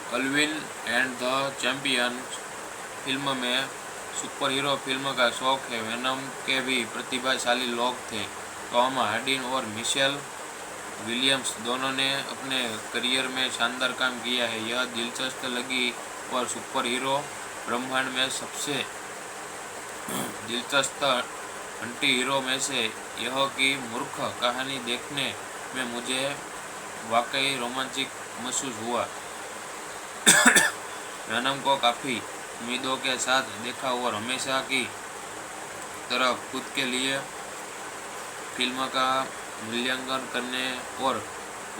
अल्विन and the champion film में super hero film का शौक है। वेनम के भी प्रतिभाशाली लोग थे। टॉम हार्डी और मिशेल विलियम्स दोनों ने अपने करियर में शानदार काम किया है। यह दिलचस्प लगी और सुपर हीरो ब्रह्मांड में सबसे दिलचस्प एंटी हीरो में से यह की मूर्ख कहानी देखने में मुझे वाकई रोमांचिक महसूस हुआ। वेनम को काफ़ी उम्मीदों के साथ देखा और हमेशा की तरह खुद के लिए फिल्म का मूल्यांकन करने और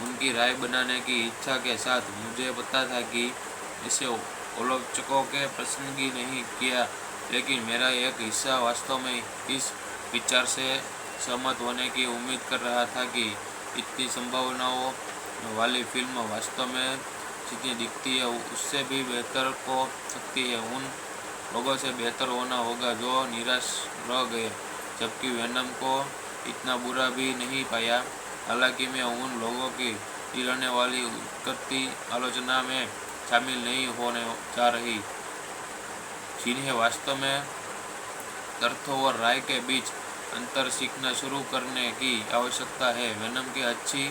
उनकी राय बनाने की इच्छा के साथ मुझे पता था कि इसे आलोचकों के पसंदगी नहीं किया, लेकिन मेरा एक हिस्सा वास्तव में इस विचार से सहमत होने की उम्मीद कर रहा था कि इतनी संभावनाओं वाली फिल्म वास्तव में जितनी दिखती है उससे भी बेहतर हो सकती है। उन लोगों से बेहतर होना होगा जो निराश रह गए, जबकि वेनम को इतना बुरा भी नहीं पाया। हालांकि मैं उन लोगों की रहने वाली करती आलोचना में शामिल नहीं होने जा रही, जिन्हें वास्तव में तथ्यों और राय के बीच अंतर सीखना शुरू करने की आवश्यकता है। वेनम की अच्छी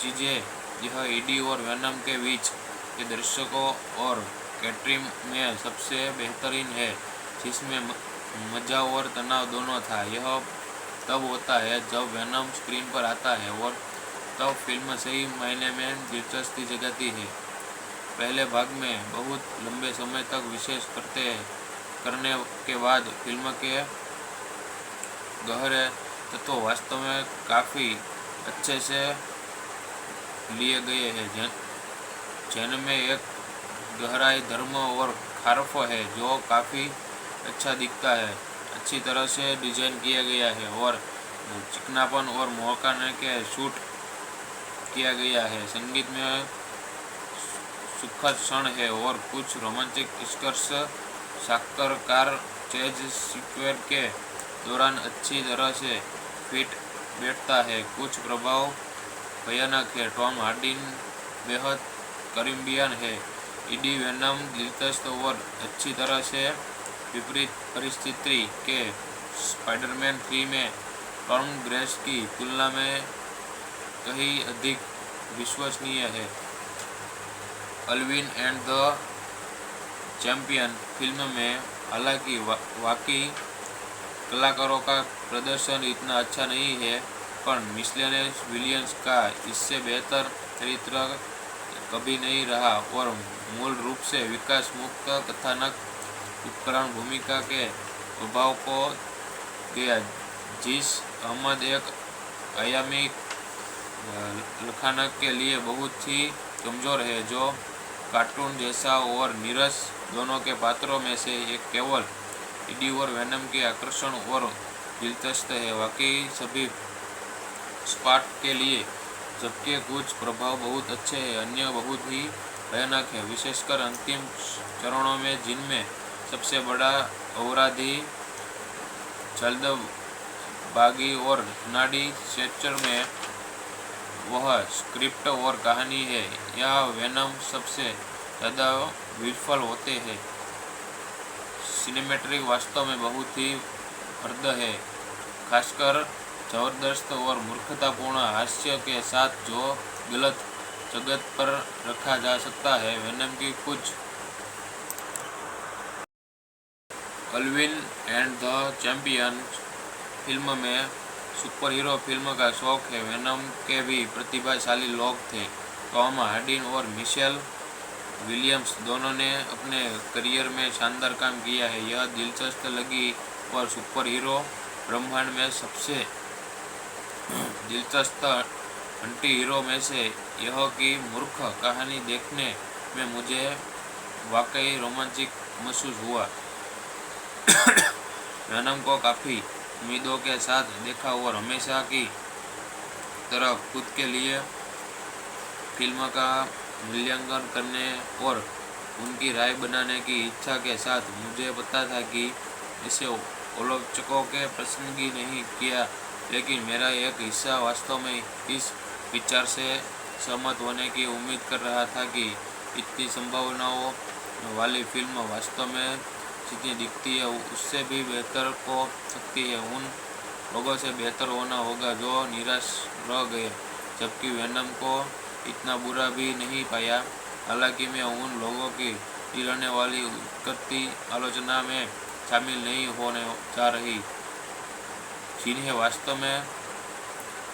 चीज़ें यह ईडी और वेनम के बीच के दर्शकों और कैटरिंग में सबसे बेहतरीन है, जिसमें मजा और तनाव दोनों था। यह तब होता है जब वेनम स्क्रीन पर आता है और तब फिल्म सही मायने में दिलचस्पी जगाती है। पहले भाग में बहुत लंबे समय तक विशेष करने के बाद फिल्म के गहरे तत्व वास्तव में काफ़ी अच्छे से लिए गए हैं, जिनमें एक गहराई, धर्म और खारफ है जो काफ़ी अच्छा दिखता है, अच्छी तरह से डिजाइन किया गया है और चिकनापन और मौकाने के शूट किया गया है। संगीत में सुखद क्षण है और कुछ रोमांटिक स्पर्श साक्षात्कार चेज सीक्वेंस के दौरान अच्छी तरह से फिट बैठता है। कुछ प्रभाव भयानक है। टॉम हार्डी बेहद करीबियन है। ईडी वेनम दिलचस्प और अच्छी तरह से विपरीत परिस्थिति के स्पाइडरमैन 3 में टॉम ग्रेस की तुलना में कहीं अधिक विश्वसनीय है। अल्विन एंड द चैंपियन फिल्म में हालांकि वाकई कलाकारों का प्रदर्शन इतना अच्छा नहीं है, पर मिशेल विलियम्स का इससे बेहतर चरित्र कभी नहीं रहा और मूल रूप से विकास मुक्त कथानक उपकरण भूमिका के प्रभाव को गया। जिस अहमद एक आयामी लखानक के लिए बहुत ही कमज़ोर है, जो कार्टून जैसा और नीरस दोनों के पात्रों में से एक केवल ईडी और वेनम के आकर्षण और दिलचस्प है। वाकई सभी स्पॉट के लिए, जबकि कुछ प्रभाव बहुत अच्छे हैं, अन्य बहुत ही भयानक है, विशेषकर अंतिम चरणों में, जिनमें सबसे बड़ा अपराधी जल्दबाजी और नाड़ी स्ट्रेचर में वह स्क्रिप्ट और कहानी है। यह वेनम सबसे ज़्यादा विफल होते हैं। सिनेमैटिक वास्तव में बहुत ही हद है, खासकर जबरदस्त और मूर्खतापूर्ण हास्य के साथ जो गलत जगत पर रखा जा सकता है। वेनम की कुछ अल्विन एंड द चैंपियन फिल्म में सुपर हीरो फिल्म का शौक है। वेनम के भी प्रतिभाशाली लोग थे। टॉम हार्डी और मिशेल विलियम्स दोनों ने अपने करियर में शानदार काम किया है। यह दिलचस्प लगी और सुपर हीरो ब्रह्मांड में सबसे दिलचस्प एंटी हीरो में से यह की मूर्ख कहानी देखने में मुझे वाकई रोमांचिक महसूस हुआ। वेनम को काफ़ी उम्मीदों के साथ देखा और हमेशा की तरह खुद के लिए फिल्म का मूल्यांकन करने और उनकी राय बनाने की इच्छा के साथ मुझे पता था कि इसे आलोचकों के पसंदगी नहीं किया, लेकिन मेरा एक हिस्सा वास्तव में इस विचार से सहमत होने की उम्मीद कर रहा था कि इतनी संभावनाओं वाली फिल्म वास्तव में जितनी दिखती है उससे भी बेहतर हो सकती है। उन लोगों से बेहतर होना होगा जो निराश रह गए, जबकि वेनम को इतना बुरा भी नहीं पाया। हालांकि मैं उन लोगों की गिरने वाली करती आलोचना में शामिल नहीं होने जा रही, जिन्हें वास्तव में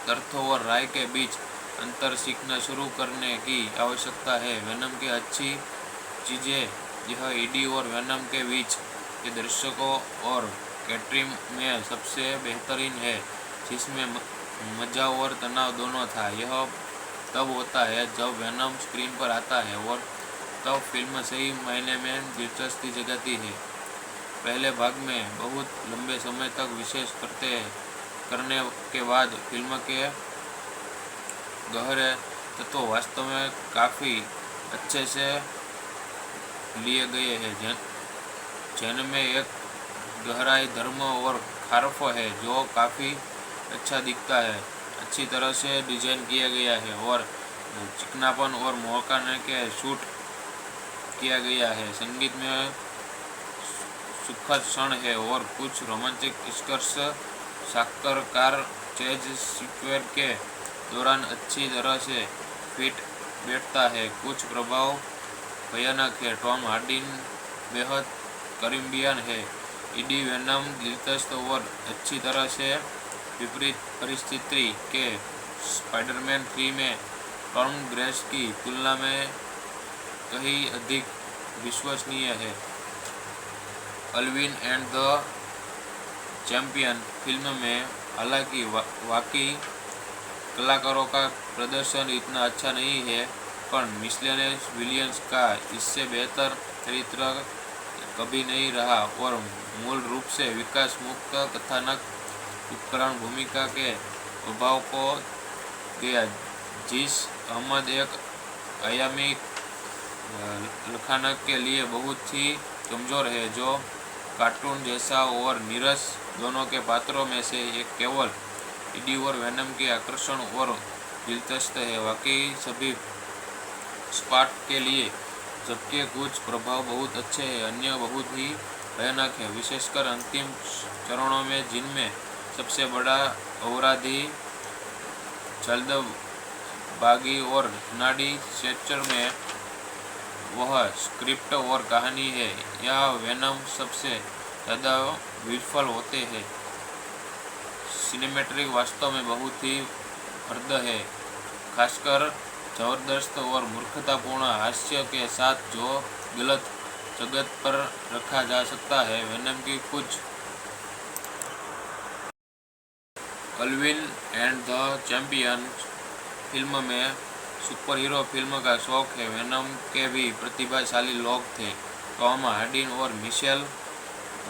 तथ्यों और राय के बीच अंतर सीखना शुरू करने की आवश्यकता है। वेनम की अच्छी चीज़ें यह ईडी और वेनम के बीच के दर्शकों और कैटरीन में सबसे बेहतरीन है, जिसमें मजा और तनाव दोनों था। यह तब होता है जब वेनम स्क्रीन पर आता है और तब फिल्म सही मायने में दिलचस्पी जगाती है। पहले भाग में बहुत लंबे समय तक विशेष करने के बाद फिल्म के गहरे तत्व वास्तव में काफ़ी अच्छे से लिए गए हैं, जिनमें एक गहराई, धर्म और खारफ है जो काफ़ी अच्छा दिखता है, अच्छी तरह से डिजाइन किया गया है और चिकनापन और मौकाने के शूट किया गया है। संगीत में सुखद क्षण है और कुछ रोमांटिक स्पर्श साक्षात्कार चेज सीक्वेंस के दौरान अच्छी तरह से फिट बैठता है। कुछ प्रभाव भयानक है। टॉम हार्डी बेहद करीबियन है। ईडी वेनम दिलचस्प और अच्छी तरह से विपरीत परिस्थिति के स्पाइडरमैन 3 में टॉम ग्रेस की तुलना में कहीं अधिक विश्वसनीय है। अल्विन एंड द चैंपियन फिल्म में हालांकि वाकई कलाकारों का प्रदर्शन इतना अच्छा नहीं है, पर मिशेल विलियम्स का इससे बेहतर चरित्र कभी नहीं रहा और मूल रूप से विकास मुक्त कथानक उपकरण भूमिका के अभाव को गया। जिस अहमद एक आयामी लखानक के लिए बहुत ही कमज़ोर है, जो कार्टून जैसा और नीरस दोनों के पात्रों में से एक केवल ईडी और वेनम के आकर्षण और दिलचस्प है। वाकई सभी स्पॉट के लिए, जबकि कुछ प्रभाव बहुत अच्छे हैं, अन्य बहुत ही भयानक है, विशेषकर अंतिम चरणों में, जिनमें सबसे बड़ा अपराधी जल्दबाजी और नाड़ी स्ट्रेचर में वह स्क्रिप्ट और कहानी है। यह वेनम सबसे ज़्यादा विफल होते हैं। सिनेमैटिक वास्तव में बहुत ही हद है, खासकर जबरदस्त और मूर्खतापूर्ण हास्य के साथ जो गलत जगत पर रखा जा सकता है। वेनम की कुछ अल्विन एंड द चैंपियन फिल्म में सुपर हीरो फिल्म का शौक है। वेनम के भी प्रतिभाशाली लोग थे। टॉम हार्डी और मिशेल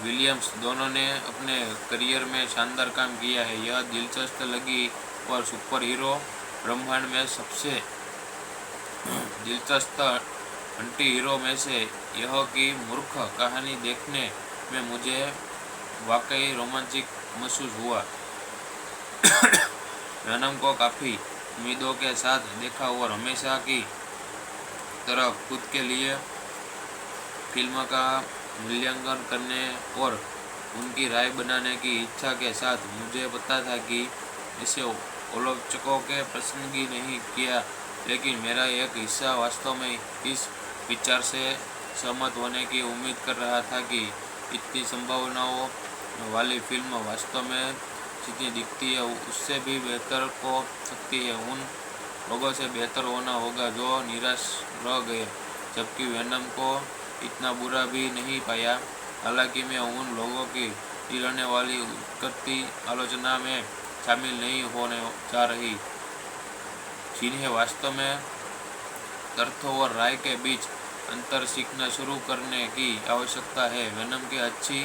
विलियम्स दोनों ने अपने करियर में शानदार काम किया है। यह दिलचस्प लगी और सुपर हीरो ब्रह्मांड में सबसे दिलचस्प एंटी हीरो में से यह की मूर्ख कहानी देखने में मुझे वाकई रोमांचिक महसूस हुआ। वेनम को काफ़ी उम्मीदों के साथ देखा और हमेशा की तरह खुद के लिए फिल्म का मूल्यांकन करने और उनकी राय बनाने की इच्छा के साथ मुझे पता था कि इसे आलोचकों के पसंदगी नहीं किया, लेकिन मेरा एक हिस्सा वास्तव में इस विचार से सहमत होने की उम्मीद कर रहा था कि इतनी संभावनाओं वाली फिल्म वास्तव में जितनी दिखती है उससे भी बेहतर हो सकती है। उन लोगों से बेहतर होना होगा जो निराश रह गए, जबकि वेनम को इतना बुरा भी नहीं पाया। हालांकि मैं उन लोगों की गिरने वाली करती आलोचना में शामिल नहीं होने जा रही, जिन्हें वास्तव में तथ्यों और राय के बीच अंतर सीखना शुरू करने की आवश्यकता है। वेनम की अच्छी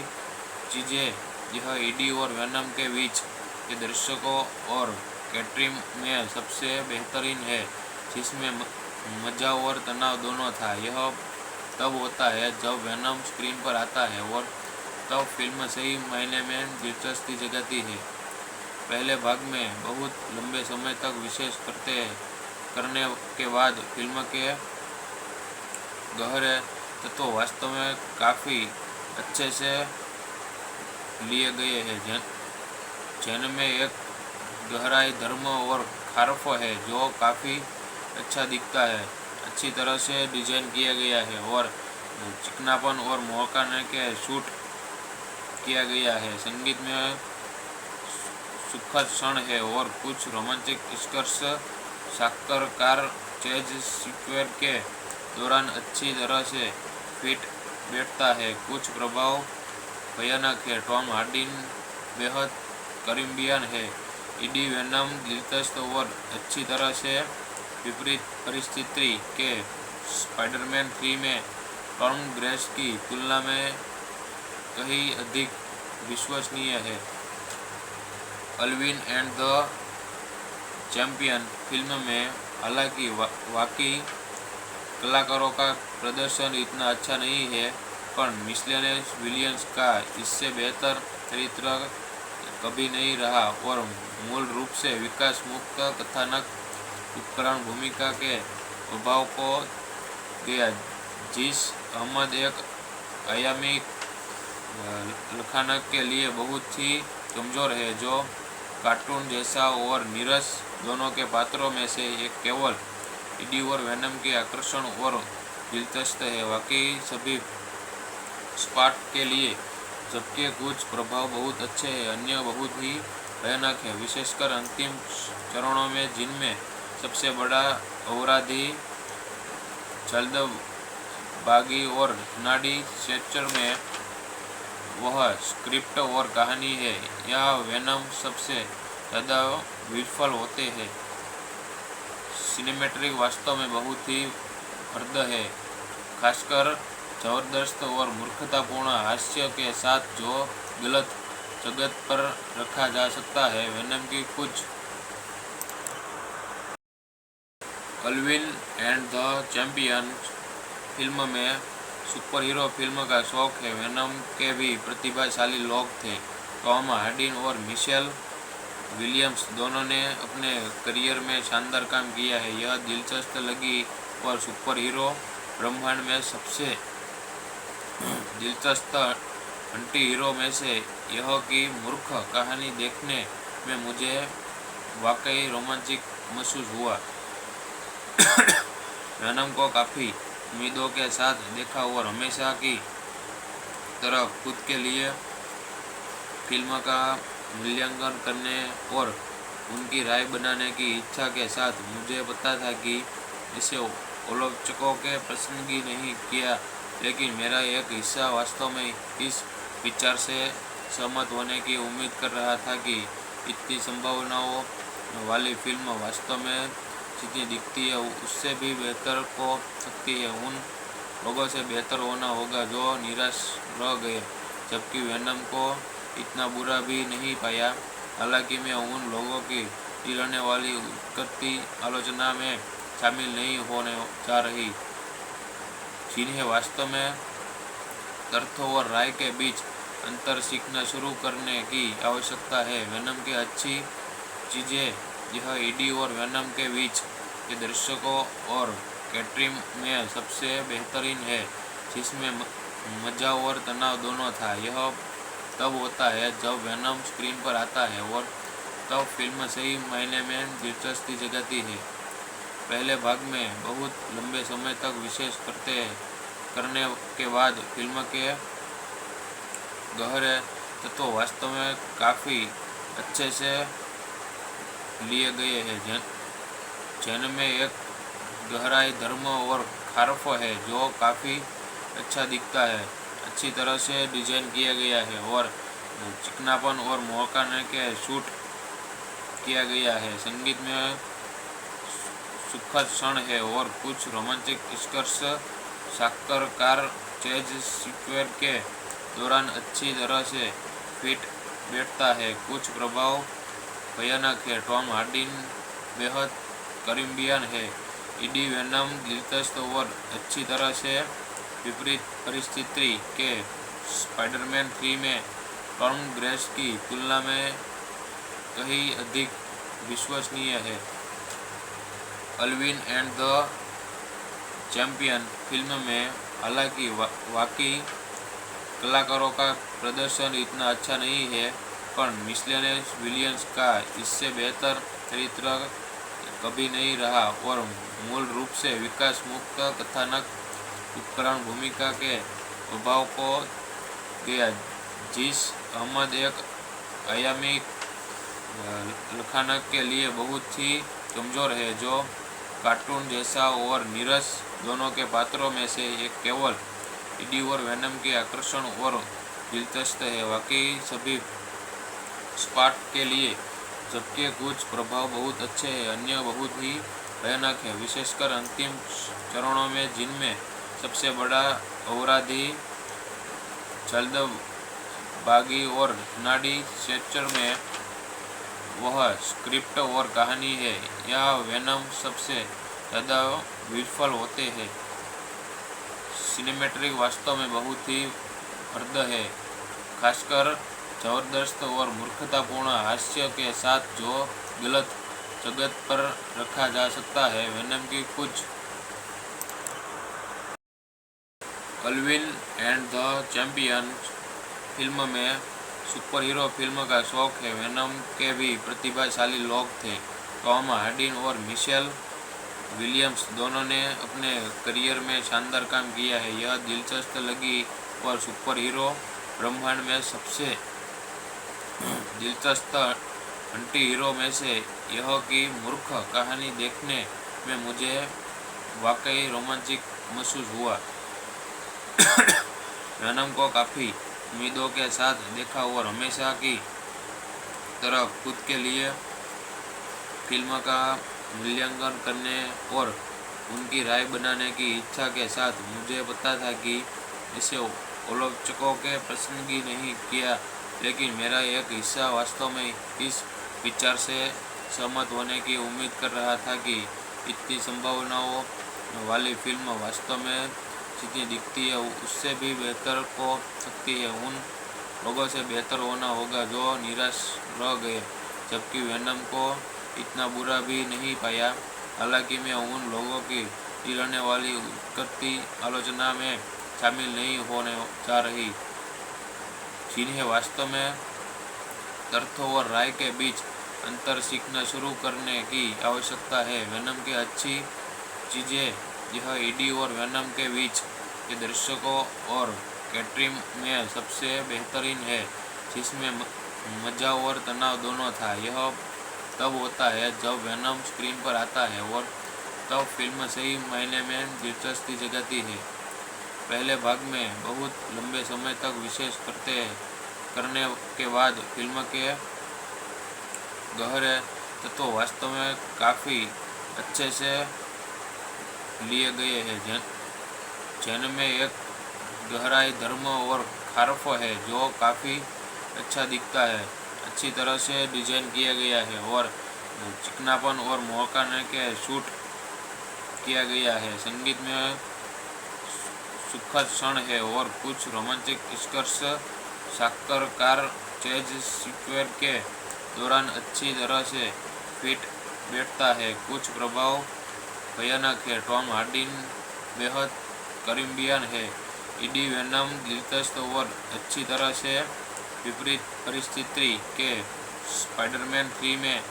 चीज़ें यह ईडी और वेनम के बीच के दर्शकों और कैटरीन में सबसे बेहतरीन है, जिसमें मजा और तनाव दोनों था। यह तब होता है जब वेनम स्क्रीन पर आता है और तब फिल्म सही मायने में दिलचस्पी जगाती है। पहले भाग में बहुत लंबे समय तक विशेष करने के बाद फिल्म के गहरे तत्व वास्तव में काफ़ी अच्छे से लिए गए हैं, जिनमें एक गहराई, धर्म और खारफ है जो काफ़ी अच्छा दिखता है, अच्छी तरह से डिजाइन किया गया है और चिकनापन और मोहकाने के शूट किया गया है। संगीत में सुखद क्षण है और कुछ रोमांटिक स्पर्श साक्षात्कार चेज स्क्वेयर के दौरान अच्छी तरह से फिट बैठता है। कुछ प्रभाव भयानक है। टॉम हार्डी बेहद करीबियन है। ईडी वेनम दिलचस्प और अच्छी तरह से विपरीत परिस्थिति के स्पाइडरमैन 3 में टॉम ग्रेस की तुलना में कहीं अधिक विश्वसनीय है। अल्विन एंड द चैंपियन फिल्म में हालांकि वाकई कलाकारों का प्रदर्शन इतना अच्छा नहीं है, पर मिशेल विलियम्स का इससे बेहतर चरित्र कभी नहीं रहा और मूल रूप से विकास मुक्त कथानक उपकरण भूमिका के अभाव को गया। जिस अहमद एक आयामी लखानक के लिए बहुत ही कमज़ोर है, जो कार्टून जैसा और नीरस दोनों के पात्रों में से एक केवल ईडी और वेनम के आकर्षण और दिलचस्प है। वाकई सभी स्पॉट के लिए, जबकि कुछ प्रभाव बहुत अच्छे हैं, अन्य बहुत ही भयानक है, विशेषकर अंतिम चरणों में, जिनमें सबसे बड़ा अवराधी जल्दबाजी और नाड़ी स्ट्रेचर में वह स्क्रिप्ट और कहानी है। यह वेनम सबसे ज़्यादा विफल होते हैं। सिनेमैटिक वास्तव में बहुत ही हद है, खासकर जबरदस्त और मूर्खतापूर्ण हास्य के साथ जो गलत जगत पर रखा जा सकता है। वेनम की कुछ अल्विन एंड द चैंपियन फिल्म में सुपर हीरो फिल्म का शौक है। वेनम के भी प्रतिभाशाली लोग थे। टॉम हार्डी और मिशेल विलियम्स दोनों ने अपने करियर में शानदार काम किया है। यह दिलचस्प लगी और सुपर हीरो ब्रह्मांड में सबसे दिलचस्प एंटी हीरो में से यह की मूर्ख कहानी देखने में मुझे वाकई रोमांचिक महसूस हुआ। वेनम को काफ़ी उम्मीदों के साथ देखा और हमेशा की तरह खुद के लिए फिल्म का मूल्यांकन करने और उनकी राय बनाने की इच्छा के साथ मुझे पता था कि इसे आलोचकों के पसंदगी नहीं किया, लेकिन मेरा एक हिस्सा वास्तव में इस विचार से सहमत होने की उम्मीद कर रहा था कि इतनी संभावनाओं वाली फिल्म वास्तव में जितनी दिखती है उससे भी बेहतर हो सकती है। उन लोगों से बेहतर होना होगा जो निराश रह गए, जबकि वेनम को इतना बुरा भी नहीं पाया। हालांकि मैं उन लोगों की गिरने वाली उठती आलोचना में शामिल नहीं होने जा रही, जिन्हें वास्तव में तर्क और राय के बीच अंतर सीखना शुरू करने की आवश्यकता है। वेनम की अच्छी चीज़ें यह ईडी और वेनम के बीच के दर्शकों और कैटरिंग में सबसे बेहतरीन है, जिसमें मजा और तनाव दोनों था। यह तब होता है जब वेनम स्क्रीन पर आता है और तब फिल्म सही मायने में दिलचस्पी जगाती है। पहले भाग में बहुत लंबे समय तक विशेष करने के बाद फिल्म के गहरे तत्व वास्तव में काफ़ी अच्छे से लिए गए हैं, जिनमें एक गहराई, धर्म और खारफ है जो काफ़ी अच्छा दिखता है, अच्छी तरह से डिजाइन किया गया है और चिकनापन और मोहकाने के शूट किया गया है। संगीत में सुखद क्षण है और कुछ रोमांटिक स्पर्श साक्षात्कार चेज स्क्वेयर के दौरान अच्छी तरह से फिट बैठता है। कुछ प्रभाव भयानक है। टॉम हार्डी बेहद करीबियन है। ईडी वेनम दिलचस्प और अच्छी तरह से विपरीत परिस्थिति के स्पाइडरमैन 3 में टॉम ग्रेस की तुलना में कहीं अधिक विश्वसनीय है। अल्विन एंड द चैंपियन फिल्म में हालांकि वाकई कलाकारों का प्रदर्शन इतना अच्छा नहीं है, पर मिशेल विलियम्स का इससे बेहतर चरित्र कभी नहीं रहा और मूल रूप से विकास मुक्त कथानक उपकरण भूमिका के अभाव को गया। जिस अहमद एक आयामी लखानक के लिए बहुत ही कमज़ोर है, जो कार्टून जैसा और नीरस दोनों के पात्रों में से एक केवल ईडी और वेनम के आकर्षण और दिलचस्प है। वाकई सभी स्पार्ट के लिए, जबकि कुछ प्रभाव बहुत अच्छे हैं, अन्य बहुत ही भयानक है, विशेषकर अंतिम चरणों में, जिनमें सबसे बड़ा अपराधी जल्दबाजी और नाड़ी स्ट्रेचर में वह स्क्रिप्ट और कहानी है। यह वेनम सबसे ज़्यादा विफल होते हैं। सिनेमैटिक वास्तव में बहुत ही हद है, खासकर जबरदस्त और मूर्खतापूर्ण हास्य के साथ, जो गलत जगत पर रखा जा सकता है। वेनम की कुछ अल्विन एंड द चैंपियन फिल्म में सुपर हीरो फिल्म का शौक है। वेनम के भी प्रतिभाशाली लोग थे। टॉम हार्डी और मिशेल विलियम्स दोनों ने अपने करियर में शानदार काम किया है। यह दिलचस्प लगी और सुपर हीरो ब्रह्मांड में सबसे दिलचस्प एंटी हीरो में से यह की मूर्ख कहानी देखने में मुझे वाकई रोमांचिक महसूस हुआ। वेनम को काफ़ी उम्मीदों के साथ देखा और हमेशा की तरह खुद के लिए फिल्म का मूल्यांकन करने और उनकी राय बनाने की इच्छा के साथ, मुझे पता था कि इसे आलोचकों के पसंदगी नहीं किया, लेकिन मेरा एक हिस्सा वास्तव में इस विचार से सहमत होने की उम्मीद कर रहा था कि इतनी संभावनाओं वाली फिल्म वास्तव में जितनी दिखती है उससे भी बेहतर हो सकती है। उन लोगों से बेहतर होना होगा जो निराश रह गए, जबकि वेनम को इतना बुरा भी नहीं पाया। हालांकि मैं उन लोगों की रहने वाली करती आलोचना में शामिल नहीं होने जा रही, जिन्हें वास्तव में तर्क और राय के बीच अंतर सीखना शुरू करने की आवश्यकता है। वेनम की अच्छी चीज़ें यह ईडी और वेनम के बीच के दर्शकों और कैटरिंग में सबसे बेहतरीन है, जिसमें मजा और तनाव दोनों था। यह तब होता है जब वेनम स्क्रीन पर आता है और तब फिल्म सही मायने में दिलचस्पी जगाती है। पहले भाग में बहुत लंबे समय तक विशेष करने के बाद फिल्म के गहरे तत्व वास्तव में काफ़ी अच्छे से लिए गए हैं, जिनमें एक गहराई, धर्म और खारफ है जो काफ़ी अच्छा दिखता है, अच्छी तरह से डिजाइन किया गया है और चिकनापन और मौकाने के शूट किया गया है। संगीत में सुखद क्षण है और कुछ रोमांटिक स्पर्श साक्षात्कार चेज सीक्वेंस के दौरान अच्छी तरह से फिट बैठता है। कुछ प्रभाव भयानक है। टॉम हार्डी बेहद करीबियन है। ईडी वेनम दिलचस्प और अच्छी तरह से विपरीत परिस्थिति के स्पाइडरमैन 3 में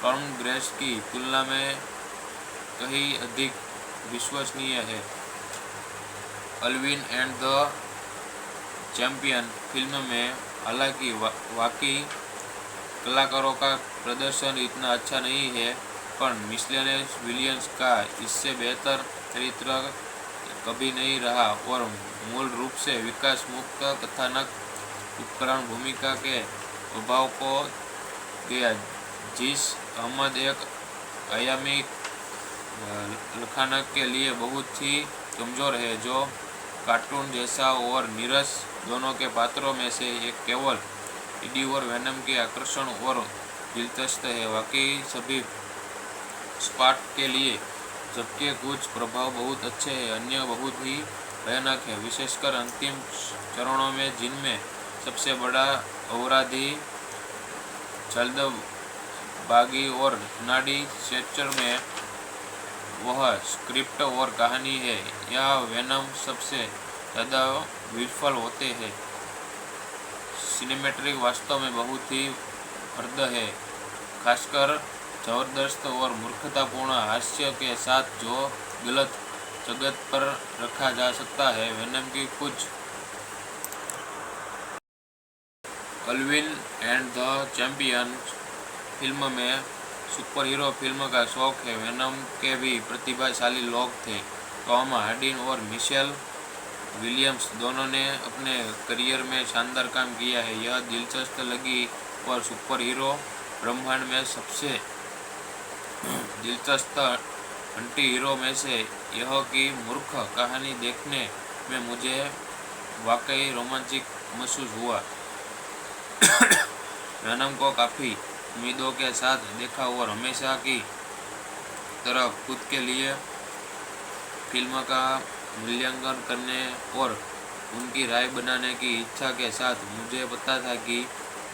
टॉम ग्रेस की तुलना में कहीं अधिक विश्वसनीय है। अल्विन एंड द चैंपियन फिल्म में हालांकि वाकई कलाकारों का प्रदर्शन इतना अच्छा नहीं है, पर मिशेल विलियम्स का इससे बेहतर चरित्र कभी नहीं रहा और मूल रूप से विकास मुक्त कथानक उपकरण भूमिका के अभाव को गया। जिस अहमद एक आयामी लखानक के लिए बहुत ही कमज़ोर है, जो कार्टून जैसा और नीरस दोनों के पात्रों में से एक केवल ईडी और वेनम के आकर्षण और दिलचस्प है। वाकई सभी स्पार्ट के लिए, जबकि कुछ प्रभाव बहुत अच्छे हैं, अन्य बहुत ही भयानक है, विशेषकर अंतिम चरणों में, जिनमें सबसे बड़ा अपराधी जल्दबाजी और नाड़ी स्ट्रेचर में वह स्क्रिप्ट और कहानी है। यह वेनम सबसे ज़्यादा विफल होते हैं। सिनेमैटिक वास्तव में बहुत ही हद है, खासकर जबरदस्त और मूर्खतापूर्ण हास्य के साथ जो गलत जगत पर रखा जा सकता है। वेनम की कुछ अल्विन एंड द चैंपियन फिल्म में सुपर हीरो फिल्म का शौक है। वेनम के भी प्रतिभाशाली लोग थे। टॉम हार्डी और मिशेल विलियम्स दोनों ने अपने करियर में शानदार काम किया है। यह दिलचस्प लगी और सुपर हीरो ब्रह्मांड में सबसे दिलचस्प एंटी हीरो में से यह की मूर्ख कहानी देखने में मुझे वाकई रोमांचिक महसूस हुआ। वेनम को काफ़ी उम्मीदों के साथ देखा और हमेशा की तरह खुद के लिए फिल्म का मूल्यांकन करने और उनकी राय बनाने की इच्छा के साथ मुझे पता था कि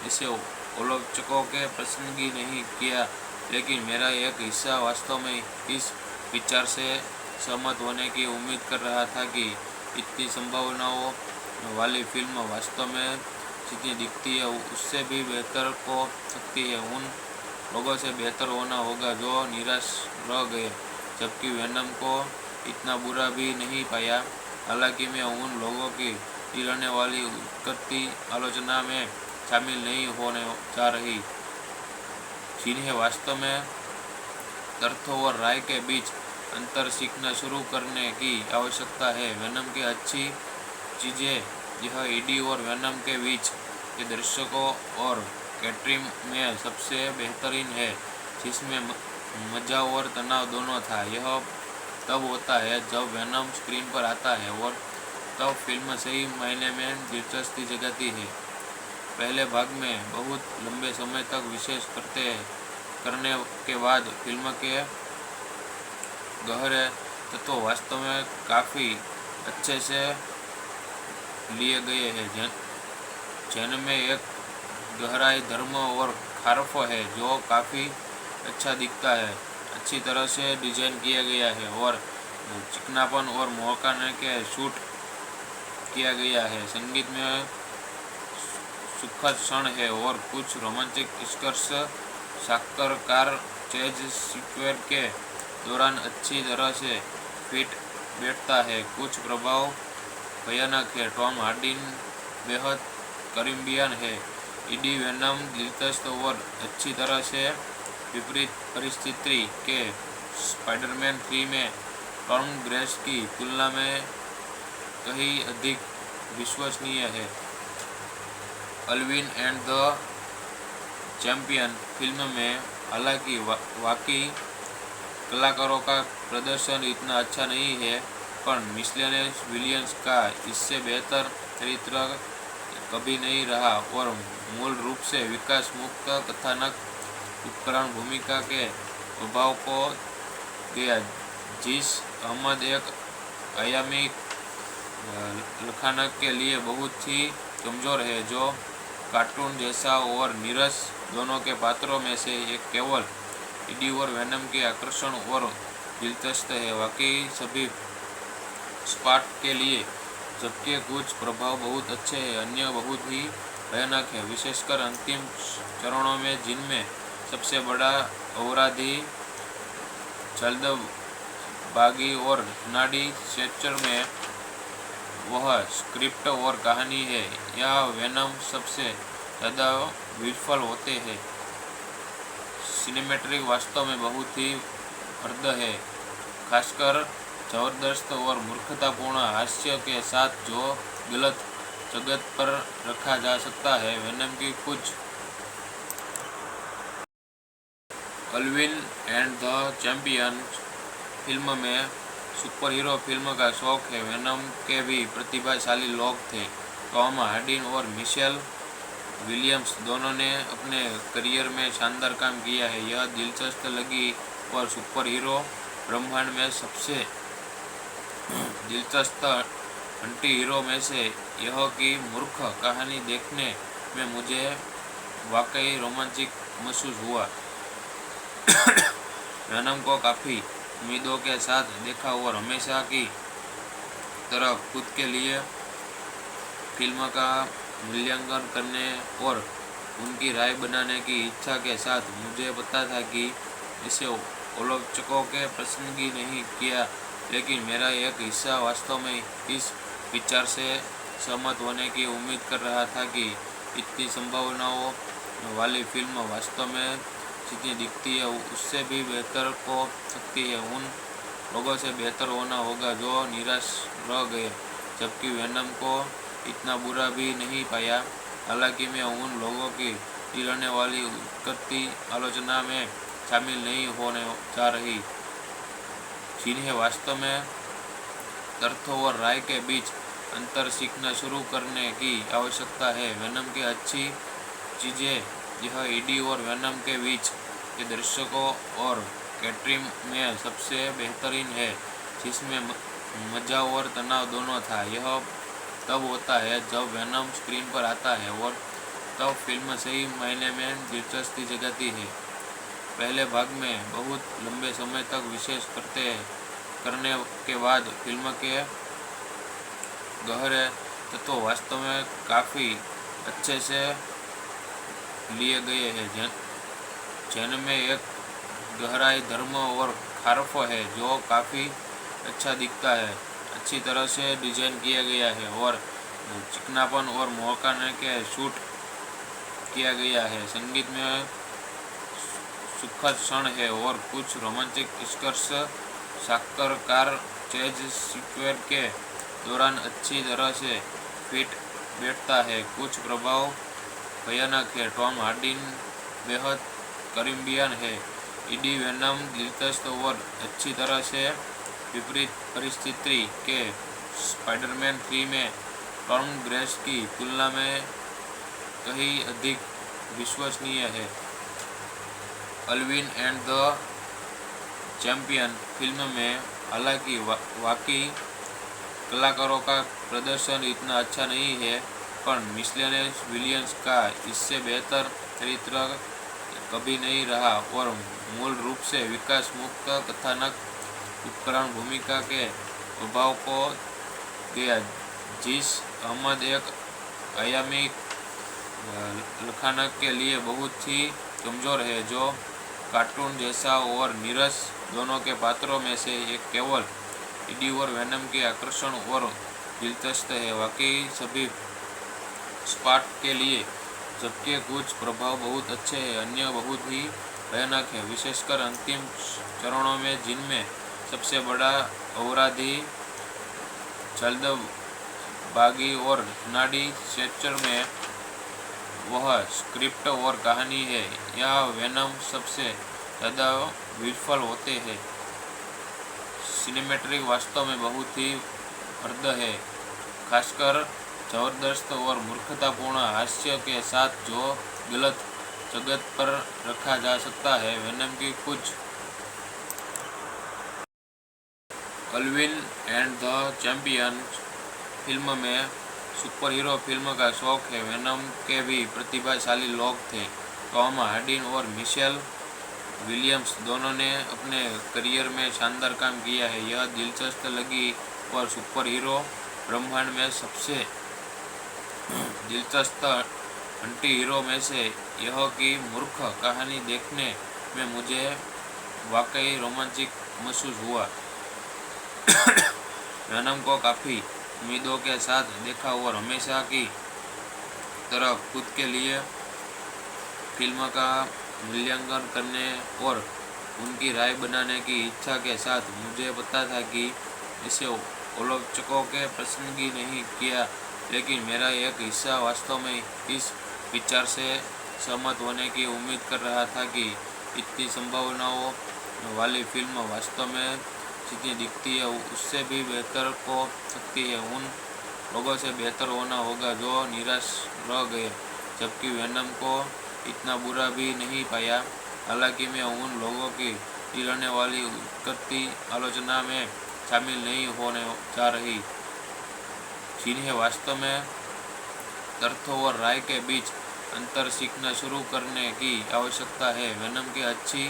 इसे आलोचकों के पसंदगी नहीं किया, लेकिन मेरा एक हिस्सा वास्तव में इस विचार से सहमत होने की उम्मीद कर रहा था कि इतनी संभावनाओं वाली फिल्म वास्तव में जितनी दिखती है उससे भी बेहतर हो सकती है। उन लोगों से बेहतर होना होगा जो निराश रह गए, जबकि वेनम को इतना बुरा भी नहीं पाया। हालांकि मैं उन लोगों की रहने वाली उतरती आलोचना में शामिल नहीं होने जा रही, जिन्हें वास्तव में तर्क और राय के बीच अंतर सीखना शुरू करने की आवश्यकता है। वेनम की अच्छी चीज़ें यह ईडी और वेनम के बीच के दर्शकों और कैटरिंग में सबसे बेहतरीन है, जिसमें मजा और तनाव दोनों था। यह तब होता है जब वेनम स्क्रीन पर आता है और तब फिल्म सही मायने में दिलचस्पी जगाती है। पहले भाग में बहुत लंबे समय तक विशेष करने के बाद फिल्म के गहरे तत्व वास्तव में काफ़ी अच्छे से लिए गए हैं, जिनमें एक गहराई, धर्म और खारफ है जो काफ़ी अच्छा दिखता है, अच्छी तरह से डिजाइन किया गया है और चिकनापन और मौकाने के शूट किया गया है। संगीत में सुखद क्षण है और कुछ रोमांटिक स्पर्श साक्षात्कार चेज स्क्वेयर के दौरान अच्छी तरह से फिट बैठता है। कुछ प्रभाव भयानक है। टॉम हार्डी बेहद करीबियन है। ईडी वेनम दिलचस्प और अच्छी तरह से विपरीत परिस्थिति के स्पाइडरमैन 3 में टॉम ग्रेस की तुलना में कहीं अधिक विश्वसनीय है। अल्विन एंड द चैंपियन फिल्म में हालांकि वाकई कलाकारों का प्रदर्शन इतना अच्छा नहीं है, पर मिशेल विलियम्स का इससे बेहतर चरित्र कभी नहीं रहा और मूल रूप से विकास मुक्त कथानक उपकरण भूमिका के अभाव को गया। जिस अहमद एक आयामी लखानक के लिए बहुत ही कमज़ोर है, जो कार्टून जैसा और नीरस दोनों के पात्रों में से एक केवल ईडी और वेनम के आकर्षण और दिलचस्प है। वाकई सभी स्पॉट के लिए, जबकि कुछ प्रभाव बहुत अच्छे हैं, अन्य बहुत ही भयानक है, विशेषकर अंतिम चरणों में, जिनमें सबसे बड़ा अपराधी जल्दबाजी और नाड़ी स्ट्रेचर में वह स्क्रिप्ट और कहानी है। यह वेनम सबसे ज़्यादा विफल होते हैं। सिनेमैटिक वास्तव में बहुत ही हद है, खासकर जबरदस्त और मूर्खतापूर्ण हास्य के साथ जो गलत जगत पर रखा जा सकता है। वेनम की कुछ अल्विन एंड द चैंपियन फिल्म में सुपर हीरो फिल्म का शौक है। वेनम के भी प्रतिभाशाली लोग थे। टॉम हार्डी और मिशेल विलियम्स दोनों ने अपने करियर में शानदार काम किया है। यह दिलचस्प लगी और सुपर हीरो ब्रह्मांड में सबसे दिलचस्प एंटी हीरो में से यह की मूर्ख कहानी देखने में मुझे वाकई रोमांचिक महसूस हुआ। वेनम को काफ़ी उम्मीदों के साथ देखा और हमेशा की तरह खुद के लिए फिल्म का मूल्यांकन करने और उनकी राय बनाने की इच्छा के साथ मुझे पता था कि इसे आलोचकों के पसंदगी नहीं किया, लेकिन मेरा एक हिस्सा वास्तव में इस विचार से सहमत होने की उम्मीद कर रहा था कि इतनी संभावनाओं वाली फिल्म वास्तव में जितनी दिखती है उससे भी बेहतर हो सकती है। उन लोगों से बेहतर होना होगा जो निराश रह गए, जबकि वेनम को इतना बुरा भी नहीं पाया। हालांकि मैं उन लोगों की गिरने वाली करती आलोचना में शामिल नहीं होने जा रही, जिन्हें वास्तव में तथ्यों और राय के बीच अंतर सीखना शुरू करने की आवश्यकता है। वेनम की अच्छी चीज़ें यह ईडी और वेनम के बीच के दर्शकों और कैटरिंग में सबसे बेहतरीन है, जिसमें मजा और तनाव दोनों था। यह तब होता है जब वेनम स्क्रीन पर आता है और तब फिल्म सही मायने में दिलचस्पी जगाती है। पहले भाग में बहुत लंबे समय तक विशेष करने के बाद फिल्म के गहरे तत्व वास्तव में काफ़ी अच्छे से लिए गए हैं, जिनमें एक गहराई, धर्म और खारफ है जो काफ़ी अच्छा दिखता है, अच्छी तरह से डिजाइन किया गया है और चिकनापन और मौकाने के शूट किया गया है। संगीत में सुखद क्षण है और कुछ रोमांटिक स्पर्श साक्षात्कार चेज स्क्वेयर के दौरान अच्छी तरह से फिट बैठता है। कुछ प्रभाव भयानक है। टॉम हार्डी बेहद कैरिबियन है। ईडी वेनम दिलचस्प और अच्छी तरह से विपरीत परिस्थिति के स्पाइडरमैन 3 में टॉम ग्रेस की तुलना में कहीं अधिक विश्वसनीय है। अल्विन एंड द चैंपियन फिल्म में हालांकि वाकई कलाकारों का प्रदर्शन इतना अच्छा नहीं है, पर मिशेल विलियम्स का इससे बेहतर चरित्र कभी नहीं रहा और मूल रूप से विकास मुक्त कथानक उपकरण भूमिका के प्रभाव को गया। जिस अहमद एक आयामी लखानक के लिए बहुत ही कमज़ोर है, जो कार्टून जैसा और नीरस दोनों के पात्रों में से एक केवल ईडी और वेनम के आकर्षण और दिलचस्प है। वाकई सभी स्पॉट के लिए, जबकि कुछ प्रभाव बहुत अच्छे हैं, अन्य बहुत ही भयानक है, विशेषकर अंतिम चरणों में, जिनमें सबसे बड़ा अपराधी जल्दबाजी और नाड़ी स्ट्रेचर में वह स्क्रिप्ट और कहानी है। यह वेनम सबसे ज़्यादा विफल होते हैं। सिनेमैटिक वास्तव में बहुत ही हद है, खासकर जबरदस्त और मूर्खतापूर्ण हास्य के साथ जो गलत जगत पर रखा जा सकता है। वेनम की कुछ अल्विन एंड द चैंपियन फिल्म में सुपर हीरो फिल्म का शौक है। वेनम के भी प्रतिभाशाली लोग थे। टॉम हार्डी और मिशेल विलियम्स दोनों ने अपने करियर में शानदार काम किया है। यह दिलचस्प लगी और सुपर हीरो ब्रह्मांड में सबसे दिलचस्प एंटी हीरो में से यह की मूर्ख कहानी देखने में मुझे वाकई रोमांचिक महसूस हुआ। वेनम को काफ़ी उम्मीदों के साथ देखा और हमेशा की तरह खुद के लिए फिल्म का मूल्यांकन करने और उनकी राय बनाने की इच्छा के साथ मुझे पता था कि इसे आलोचकों के पसंदगी नहीं किया, लेकिन मेरा एक हिस्सा वास्तव में इस विचार से सहमत होने की उम्मीद कर रहा था कि इतनी संभावनाओं वाली फिल्म वास्तव में जितनी दिखती है उससे भी बेहतर हो सकती है। उन लोगों से बेहतर होना होगा जो निराश रह गए, जबकि वेनम को इतना बुरा भी नहीं पाया। हालांकि मैं उन लोगों की गिरने वाली करती आलोचना में शामिल नहीं होने जा रही, जिन्हें वास्तव में तथ्यों और राय के बीच अंतर सीखना शुरू करने की आवश्यकता है। वेनम की अच्छी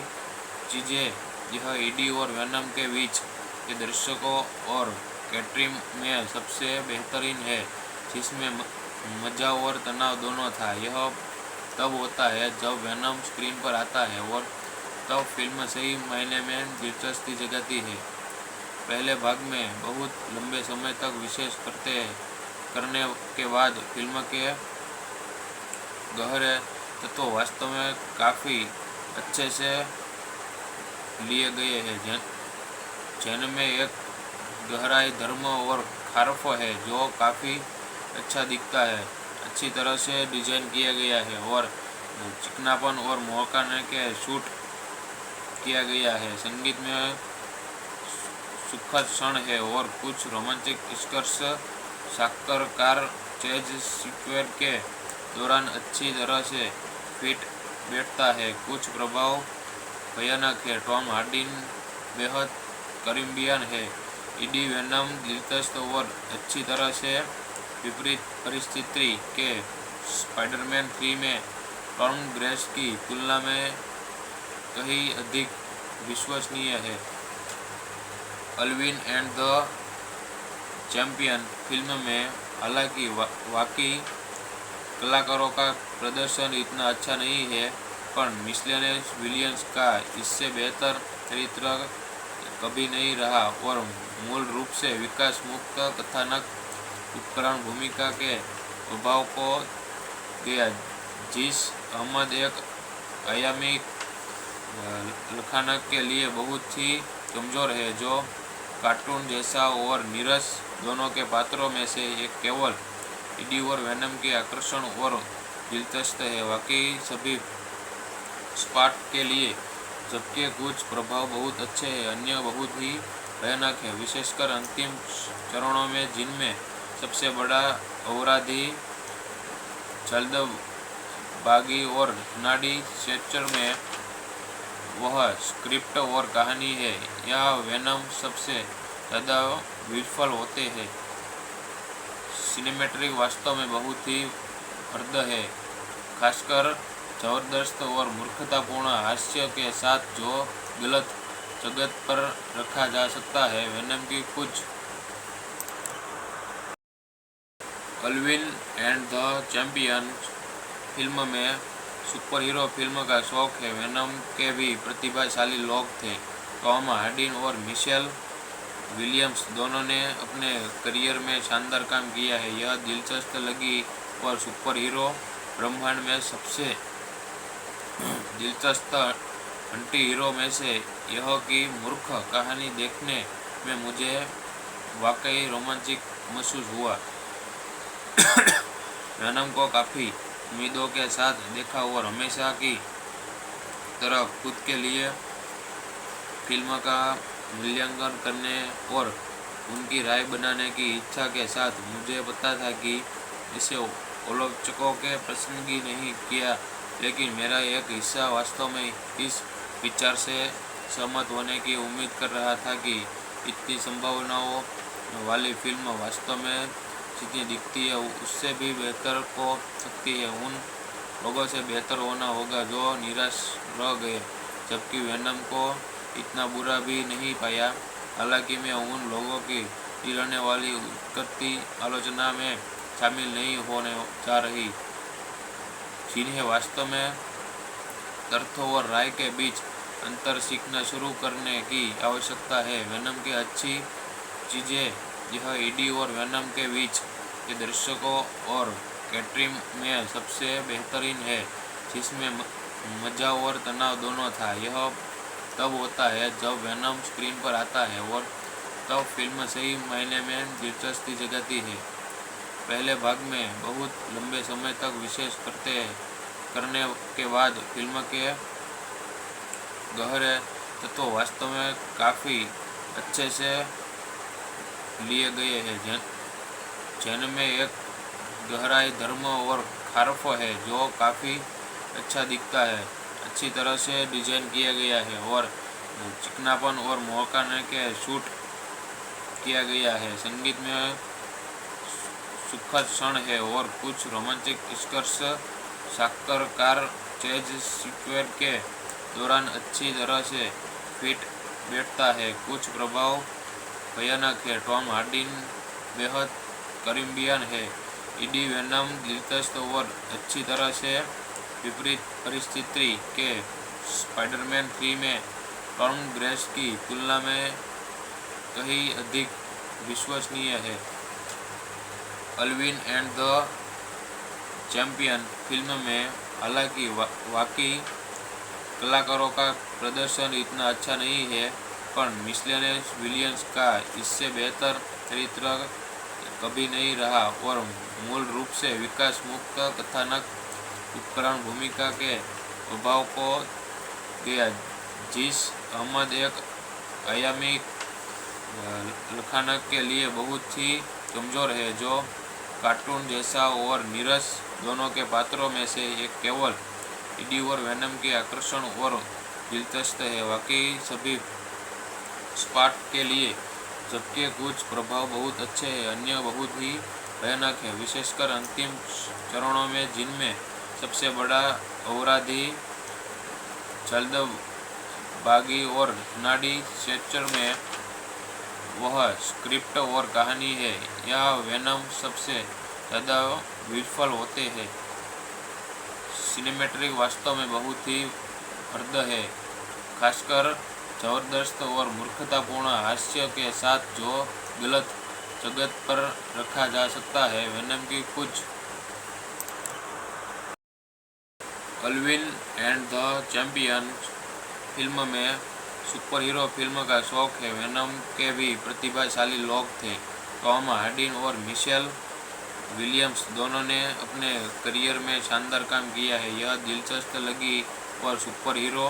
चीज़ें यह ईडी और वेनम के बीच के दर्शकों और कैटरिंग में सबसे बेहतरीन है, जिसमें मजा और तनाव दोनों था। यह तब होता है जब वेनम स्क्रीन पर आता है और तब फिल्म सही मायने में दिलचस्पी जगाती है। पहले भाग में बहुत लंबे समय तक विशेष करने के बाद फिल्म के गहरे तत्व वास्तव में काफ़ी अच्छे से लिए गए हैं, जिनमें एक गहराई, धर्म और खारफ है जो काफ़ी अच्छा दिखता है, अच्छी तरह से डिजाइन किया गया है और चिकनापन और मौकाने के शूट किया गया है। संगीत में सुखद क्षण है और कुछ रोमांटिक स्पर्श साक्षात्कार चेज स्क्वेयर के दौरान अच्छी तरह से फिट बैठता है। कुछ प्रभाव भयानक है। टॉम हार्डी बेहद करीबियन है। ईडी वेनम दिलचस्प और अच्छी तरह से विपरीत परिस्थिति के स्पाइडरमैन 3 में टॉम ग्रेस की तुलना में कहीं अधिक विश्वसनीय है। अल्विन एंड द चैंपियन फिल्म में हालांकि वाकई कलाकारों का प्रदर्शन इतना अच्छा नहीं है, पर मिशेल विलियम्स का इससे बेहतर चरित्र कभी नहीं रहा और मूल रूप से विकास मुक्त कथानक उपकरण भूमिका के अभाव को गया। जिस अहमद एक आयामी लखानक के लिए बहुत ही कमज़ोर है, जो कार्टून जैसा और नीरस दोनों के पात्रों में से एक केवल ईडी और वेनम के आकर्षण और दिलचस्प है। वाकई सभी स्पॉट के लिए, जबकि कुछ प्रभाव बहुत अच्छे हैं, अन्य बहुत ही भयानक है, विशेषकर अंतिम चरणों में, जिनमें सबसे बड़ा अपराधी जल्दबाजी और नाड़ी स्ट्रेचर में वह स्क्रिप्ट और कहानी है। यह वेनम सबसे ज़्यादा विफल होते हैं। सिनेमैटिक वास्तव में बहुत ही हद है, खासकर जबरदस्त और मूर्खतापूर्ण हास्य के साथ जो गलत जगत पर रखा जा सकता है। वेनम की कुछ अल्विन एंड द चैंपियन फिल्म में सुपर हीरो फिल्म का शौक है। वेनम के भी प्रतिभाशाली लोग थे। टॉम हार्डी और मिशेल विलियम्स दोनों ने अपने करियर में शानदार काम किया है। यह दिलचस्प लगी और सुपर हीरो ब्रह्मांड में सबसे दिलचस्प एंटी हीरो में से यह की मूर्ख कहानी देखने में मुझे वाकई रोमांचिक महसूस हुआ। वेनम को काफ़ी उम्मीदों के साथ देखा और हमेशा की तरह खुद के लिए फिल्म का मूल्यांकन करने और उनकी राय बनाने की इच्छा के साथ मुझे पता था कि इसे आलोचकों के पसंदगी नहीं किया, लेकिन मेरा एक हिस्सा वास्तव में इस विचार से सहमत होने की उम्मीद कर रहा था कि इतनी संभावनाओं वाली फिल्म वास्तव में जितनी दिखती है उससे भी बेहतर हो सकती है। उन लोगों से बेहतर होना होगा जो निराश रह गए, जबकि वेनम को इतना बुरा भी नहीं पाया। हालांकि मैं उन लोगों की रहने वाली करती आलोचना में शामिल नहीं होने जा रही, जिन्हें वास्तव में तर्क और राय के बीच अंतर सीखना शुरू करने की आवश्यकता है। वेनम की अच्छी चीज़ें यह ईडी और वेनम के बीच के दर्शकों और कैटरिंग में सबसे बेहतरीन है, जिसमें मजा और तनाव दोनों था। यह तब होता है जब वेनम स्क्रीन पर आता है और तब फिल्म सही मायने में दिलचस्पी जगाती है। पहले भाग में बहुत लंबे समय तक विशेष करने के बाद फिल्म के गहरे तत्व वास्तव में काफ़ी अच्छे से लिए गए हैं, जिनमें एक गहराई, धर्म और खारफ है जो काफ़ी अच्छा दिखता है, अच्छी तरह से डिजाइन किया गया है और चिकनापन और मौकाने के शूट किया गया है। संगीत में सुखद क्षण है और कुछ रोमांटिक स्पर्श साक्षात्कार चेज स्क्वेयर के दौरान अच्छी तरह से फिट बैठता है, कुछ प्रभाव भयानक है। टॉम हार्डी बेहद करीबियन है। ईडी वेनम दिलचस्प और अच्छी तरह से विपरीत परिस्थिति के स्पाइडरमैन 3 में टॉम ग्रेस की तुलना में कहीं अधिक विश्वसनीय है। अल्विन एंड द चैंपियन फिल्म में हालांकि वाकई कलाकारों का प्रदर्शन इतना अच्छा नहीं है, पर मिशेल विलियम्स का इससे बेहतर चरित्र कभी नहीं रहा और मूल रूप से विकास मुक्त कथानक उपकरण भूमिका के अभाव को गया। जिस अहमद एक आयामी लखानक के लिए बहुत ही कमजोर है, जो कार्टून जैसा और नीरस दोनों के पात्रों में से एक केवल ईडी और वेनम के आकर्षण और दिलचस्प है। वाकई सभी स्पार्ट के लिए, जबकि कुछ प्रभाव बहुत अच्छे हैं, अन्य बहुत ही भयानक है, विशेषकर अंतिम चरणों में, जिनमें सबसे बड़ा अपराधी जल्दबाजी और नाड़ी स्ट्रेचर में वह स्क्रिप्ट और कहानी है। यह वेनम सबसे ज़्यादा विफल होते हैं। सिनेमैटिक वास्तव में बहुत ही हद है, खासकर जबरदस्त और मूर्खतापूर्ण हास्य के साथ, जो गलत जगत पर रखा जा सकता है। वेनम की कुछ अल्विन एंड द चैंपियन फिल्म में सुपर हीरो फिल्म का शौक है। वेनम के भी प्रतिभाशाली लोग थे। टॉम हार्डी और मिशेल विलियम्स दोनों ने अपने करियर में शानदार काम किया है। यह दिलचस्प लगी और सुपर हीरो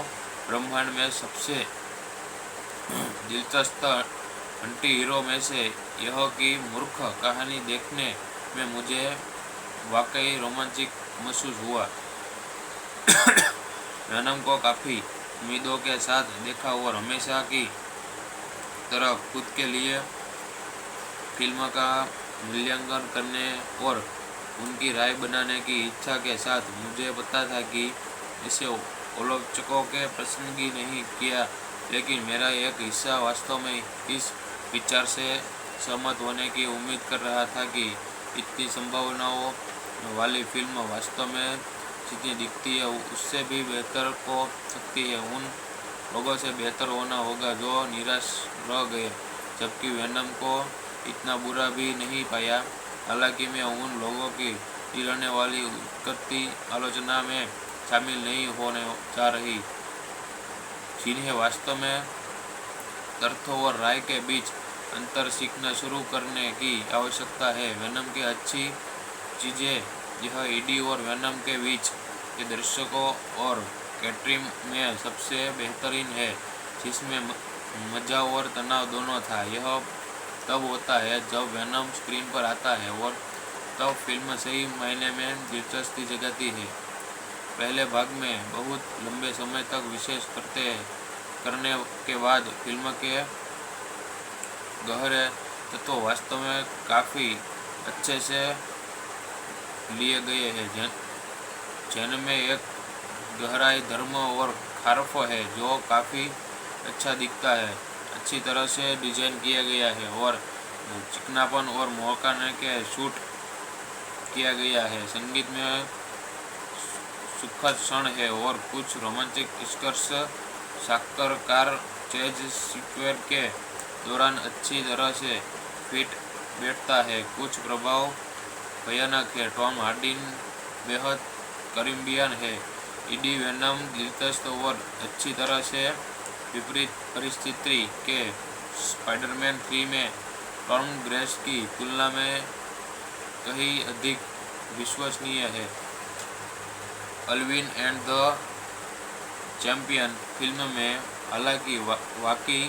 ब्रह्मांड में सबसे दिलचस्प एंटी हीरो में से यह की मूर्ख कहानी देखने में मुझे वाकई रोमांचिक महसूस हुआ। वेनम को काफ़ी उम्मीदों के साथ देखा और हमेशा की तरह खुद के लिए फिल्म का मूल्यांकन करने और उनकी राय बनाने की इच्छा के साथ, मुझे पता था कि इसे आलोचकों के पसंदगी नहीं किया, लेकिन मेरा एक हिस्सा वास्तव में इस विचार से सहमत होने की उम्मीद कर रहा था कि इतनी संभावनाओं वाली फिल्म वास्तव में जितनी दिखती है उससे भी बेहतर हो सकती है। उन लोगों से बेहतर होना होगा जो निराश रह गए, जबकि वेनम को इतना बुरा भी नहीं पाया। हालांकि मैं उन लोगों की रहने वाली करती आलोचना में शामिल नहीं होने जा रही, जिन्हें वास्तव में तथ्यों और राय के बीच अंतर सीखना शुरू करने की आवश्यकता है। वेनम की अच्छी चीज़ें यह ईडी और वेनम के बीच के दर्शकों और कैटरिंग में सबसे बेहतरीन है, जिसमें मजा और तनाव दोनों था। यह तब होता है जब वेनम स्क्रीन पर आता है और तब फिल्म सही मायने में दिलचस्पी जगाती है। पहले भाग में बहुत लंबे समय तक विशेष करने के बाद फिल्म के गहरे तत्व वास्तव में काफ़ी अच्छे से लिए गए हैं, जिनमें एक गहराई, धर्म और खारफ है जो काफ़ी अच्छा दिखता है, अच्छी तरह से डिजाइन किया गया है और चिकनापन और मौकाने के शूट किया गया है। संगीत में सुखद क्षण है और कुछ रोमांटिक स्पर्श साक्षात्कार चेज सीक्वेंस के दौरान अच्छी तरह से फिट बैठता है। कुछ प्रभाव भयानक है। टॉम हार्डी बेहद करीबियन है। ईडी वेनम दिलचस्प और अच्छी तरह से विपरीत परिस्थिति के स्पाइडरमैन 3 में टॉम ग्रेस की तुलना में कहीं अधिक विश्वसनीय है। अल्विन एंड द चैंपियन फिल्म में हालांकि वाकई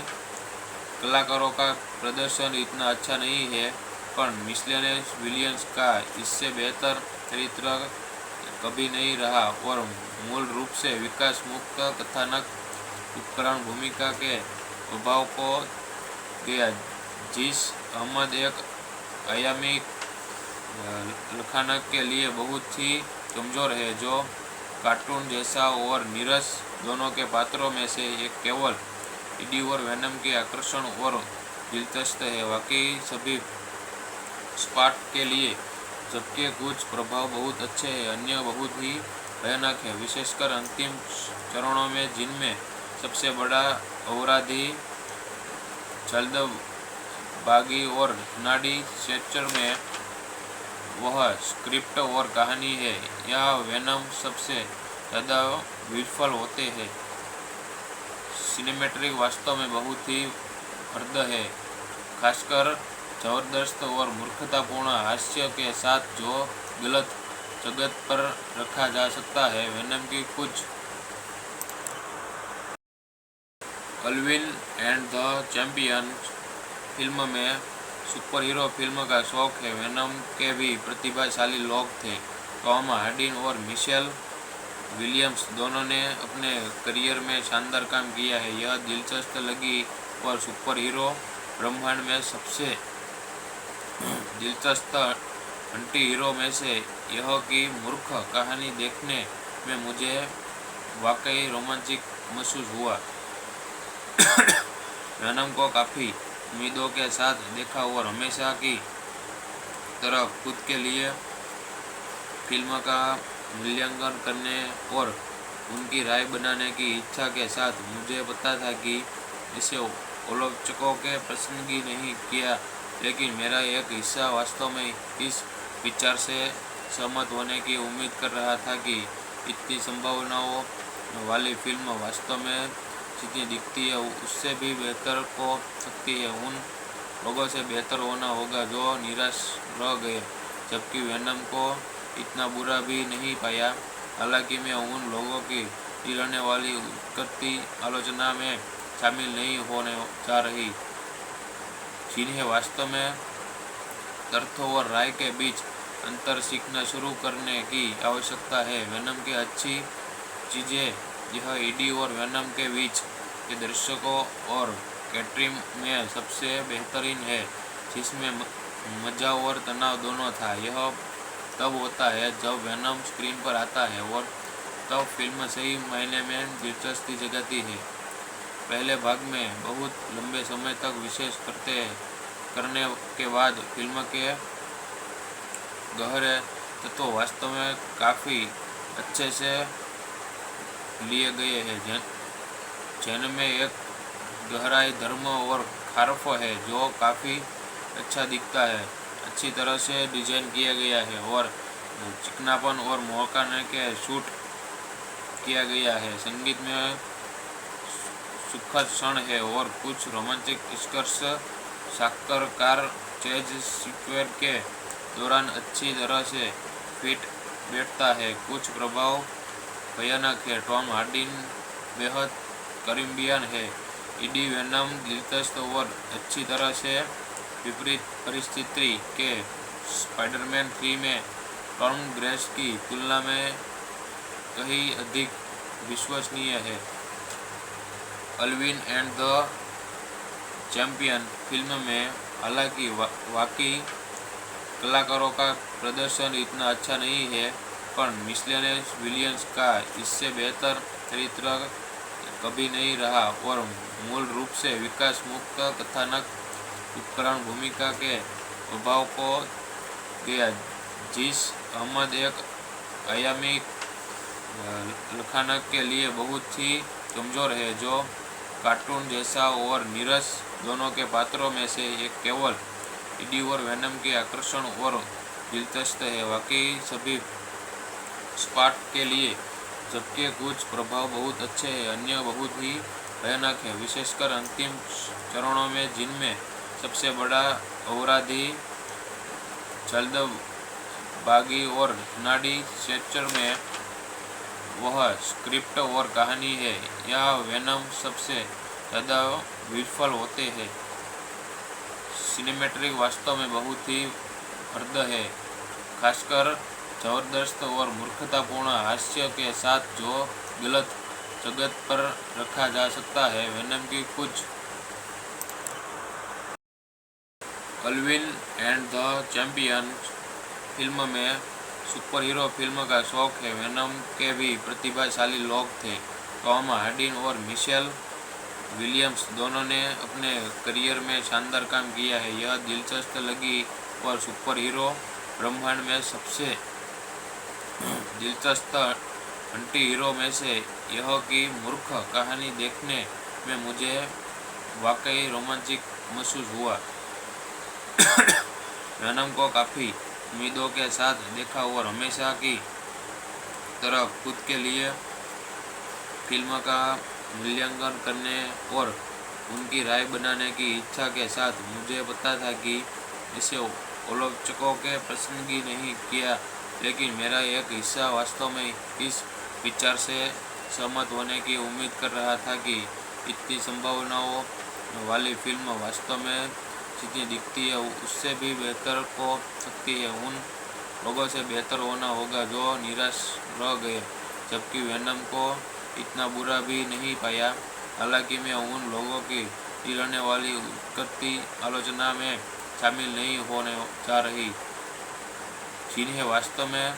कलाकारों का प्रदर्शन इतना अच्छा नहीं है, पर मिशेल विलियम्स का इससे बेहतर चरित्र कभी नहीं रहा और मूल रूप से विकास मुक्त कथानक उपकरण भूमिका के अभाव को गया। जिस अहमद एक आयामी लखानक के लिए बहुत ही कमजोर है, जो कार्टून जैसा और नीरस दोनों के पात्रों में से एक केवल ईडी और वेनम के आकर्षण और दिलचस्प है। वाकई सभी स्पार्ट के लिए, जबकि कुछ प्रभाव बहुत अच्छे हैं, अन्य बहुत ही भयानक है, विशेषकर अंतिम चरणों में, जिनमें सबसे बड़ा अपराधी जल्दबाजी और नाड़ी स्ट्रेचर में वह स्क्रिप्ट और कहानी है। यह वेनम सबसे ज़्यादा विफल होते हैं। सिनेमैटिक वास्तव में बहुत ही हद है, खासकर जबरदस्त और मूर्खतापूर्ण हास्य के साथ जो गलत जगत पर रखा जा सकता है। वेनम की कुछ अल्विन एंड द चैंपियन फिल्म में सुपर हीरो फिल्म का शौक है। वेनम के भी प्रतिभाशाली लोग थे। टॉम हार्डी और मिशेल विलियम्स दोनों ने अपने करियर में शानदार काम किया है। यह दिलचस्प लगी और सुपर हीरो ब्रह्मांड में सबसे दिलचस्प एंटी हीरो में से यह की मूर्ख कहानी देखने में मुझे वाकई रोमांचिक महसूस हुआ। वेनम को काफ़ी उम्मीदों के साथ देखा और हमेशा की तरह खुद के लिए फिल्म का मूल्यांकन करने और उनकी राय बनाने की इच्छा के साथ, मुझे पता था कि इसे आलोचकों के पसंदगी नहीं किया, लेकिन मेरा एक हिस्सा वास्तव में इस विचार से सहमत होने की उम्मीद कर रहा था कि इतनी संभावनाओं वाली फिल्म वास्तव में जितनी दिखती है उससे भी बेहतर हो सकती है। उन लोगों से बेहतर होना होगा जो निराश रह गए, जबकि वेनम को इतना बुरा भी नहीं पाया। हालांकि मैं उन लोगों की रहने वाली करती आलोचना में शामिल नहीं होने जा रही, जिन्हें वास्तव में तथ्यों और राय के बीच अंतर सीखना शुरू करने की आवश्यकता है। वेनम की अच्छी चीज़ें यह ईडी और वेनम के बीच के दर्शकों और कैटरिंग में सबसे बेहतरीन है, जिसमें मजा और तनाव दोनों था। यह तब होता है जब वेनम स्क्रीन पर आता है और तब फिल्म सही मायने में दिलचस्पी जगाती है। पहले भाग में बहुत लंबे समय तक विशेष करने के बाद फिल्म के गहरे तत्व वास्तव में काफ़ी अच्छे से लिए गए हैं, जिनमें एक गहराई, धर्म और खारफ है जो काफ़ी अच्छा दिखता है, अच्छी तरह से डिजाइन किया गया है और चिकनापन और मौकाने के शूट किया गया है। संगीत में सुखद क्षण है और कुछ रोमांटिक स्पर्श साक्षात्कार चेज सीक्वेंस के दौरान अच्छी तरह से फिट बैठता है। कुछ प्रभाव भयानक है। टॉम हार्डी बेहद करीबियन है। ईडी वेनम दिलचस्प और अच्छी तरह से विपरीत परिस्थिति के स्पाइडरमैन 3 में टॉम ग्रेस की तुलना में कहीं अधिक विश्वसनीय है। अल्विन एंड द चैंपियन फिल्म में हालांकि वाकई कलाकारों का प्रदर्शन इतना अच्छा नहीं है, पर मिशेल विलियम्स का इससे बेहतर चरित्र कभी नहीं रहा और मूल रूप से विकास मुक्त कथानक उपकरण भूमिका के प्रभाव को गया। जिस अहमद एक आयामी लखानक के लिए बहुत ही कमज़ोर है, जो कार्टून जैसा और नीरस दोनों के पात्रों में से एक केवल ईडी और वेनम के आकर्षण और दिलचस्प है। वाकई सभी स्पार्ट के लिए, जबकि कुछ प्रभाव बहुत अच्छे हैं, अन्य बहुत ही भयानक है, विशेषकर अंतिम चरणों में, जिनमें सबसे बड़ा अपराधी जल्दबाजी और नाड़ी स्ट्रेचर में वह स्क्रिप्ट और कहानी है। यह वेनम सबसे ज़्यादा विफल होते हैं। सिनेमैटिक वास्तव में बहुत ही हद है, खासकर जबरदस्त और मूर्खतापूर्ण हास्य के साथ जो गलत जगत पर रखा जा सकता है। वेनम की कुछ अल्विन एंड द चैंपियन फिल्म में सुपर हीरो फिल्म का शौक है। वेनम के भी प्रतिभाशाली लोग थे। टॉम हार्डी और मिशेल विलियम्स दोनों ने अपने करियर में शानदार काम किया है। यह दिलचस्प लगी और सुपर हीरो ब्रह्मांड में सबसे दिलचस्प एंटी हीरो में से यह की मूर्ख कहानी देखने में मुझे वाकई रोमांचिक महसूस हुआ। वेनम को काफ़ी उम्मीदों के साथ देखा और हमेशा की तरह खुद के लिए फिल्म का मूल्यांकन करने और उनकी राय बनाने की इच्छा के साथ मुझे पता था कि इसे आलोचकों के पसंदगी नहीं किया, लेकिन मेरा एक हिस्सा वास्तव में इस विचार से सहमत होने की उम्मीद कर रहा था कि इतनी संभावनाओं वाली फिल्म वास्तव में जितनी दिखती है उससे भी बेहतर हो सकती है। उन लोगों से बेहतर होना होगा जो निराश रह गए, जबकि वेनम को इतना बुरा भी नहीं पाया। हालांकि मैं उन लोगों की रहने वाली उठती आलोचना में शामिल नहीं होने जा रही, जिन्हें वास्तव में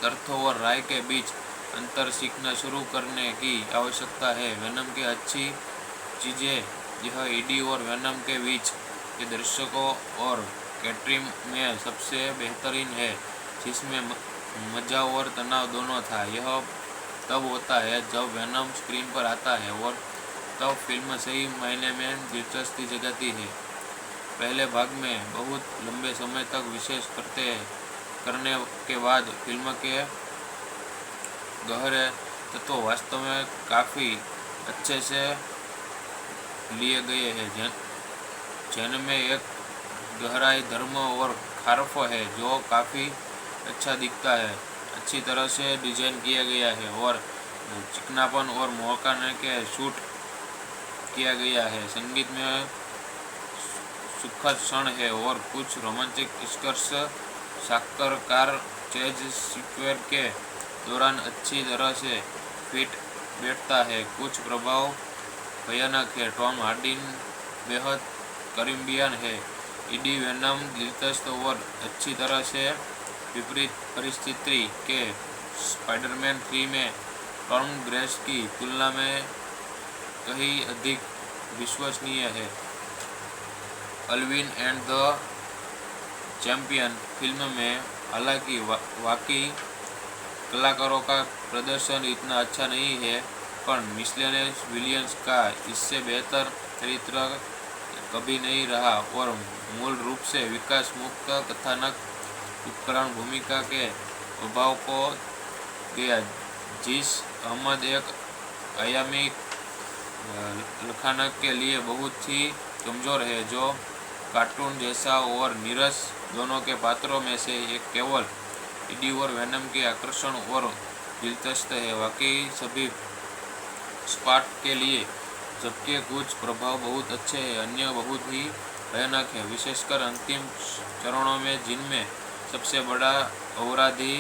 तथ्यों और राय के बीच अंतर सीखना शुरू करने की आवश्यकता है। वेनम की अच्छी चीज़ें यह ईडी और वेनम के बीच के दर्शकों और कैटरिन में सबसे बेहतरीन है, जिसमें मजा और तनाव दोनों था। यह तब होता है जब वेनम स्क्रीन पर आता है और तब फिल्म सही मायने में दिलचस्पी जगाती है। पहले भाग में बहुत लंबे समय तक विशेष करने के बाद फिल्म के गहरे तत्व वास्तव में काफ़ी अच्छे से लिए गए हैं, जिनमें एक गहराई, धर्म और खारफ है जो काफ़ी अच्छा दिखता है, अच्छी तरह से डिजाइन किया गया है और चिकनापन और मौकाने के शूट किया गया है। संगीत में सुखद क्षण है और कुछ रोमांटिक स्पर्श साक्षात्कार चेज स्क्वेयर के दौरान अच्छी तरह से फिट बैठता है। कुछ प्रभाव भयानक है। टॉम हार्डी बेहद करीबियन है। ईडी वेनम दिलचस्प और अच्छी तरह से विपरीत परिस्थिति के स्पाइडरमैन 3 में टॉम ग्रेस की तुलना में कहीं अधिक विश्वसनीय है। अल्विन एंड द चैंपियन फिल्म में हालांकि वाकई कलाकारों का प्रदर्शन इतना अच्छा नहीं है, पर मिशेल विलियम्स का इससे बेहतर चरित्र कभी नहीं रहा और मूल रूप से विकास मुक्त कथानक उपकरण भूमिका के अभाव को गया। जिस अहमद एक आयामी लखानक के लिए बहुत ही कमज़ोर है, जो कार्टून जैसा और नीरस दोनों के पात्रों में से एक केवल ईडी और वेनम के आकर्षण और दिलचस्प है। वाकई सभी स्पॉट के लिए, जबकि कुछ प्रभाव बहुत अच्छे हैं, अन्य बहुत ही भयानक है, विशेषकर अंतिम चरणों में, जिनमें सबसे बड़ा अपराधी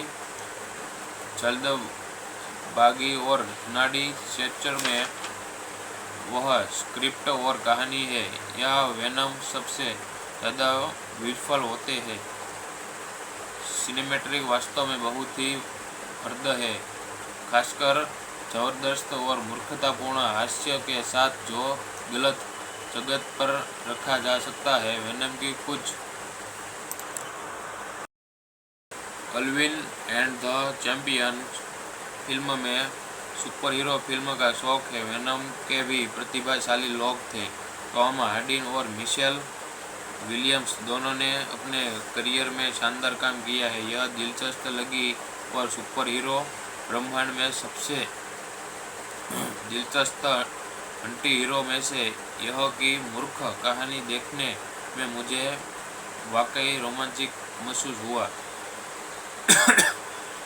जल्दबाजी और नाड़ी स्ट्रेचर में वह स्क्रिप्ट और कहानी है। यह वेनम सबसे ज़्यादा विफल होते हैं। सिनेमैटिक वास्तव में बहुत ही अर्ध है, खासकर जबरदस्त और मूर्खतापूर्ण हास्य के साथ जो गलत जगत पर रखा जा सकता है। वेनम की कुछ अल्विन एंड द चैंपियन फिल्म में सुपर हीरो फिल्म का शौक है। वेनम के भी प्रतिभाशाली लोग थे। टॉम हार्डी और मिशेल विलियम्स दोनों ने अपने करियर में शानदार काम किया है। यह दिलचस्प लगी और सुपर हीरो ब्रह्मांड में सबसे दिलचस्प एंटी हीरो में से यह की मूर्ख कहानी देखने में मुझे वाकई रोमांचिक महसूस हुआ।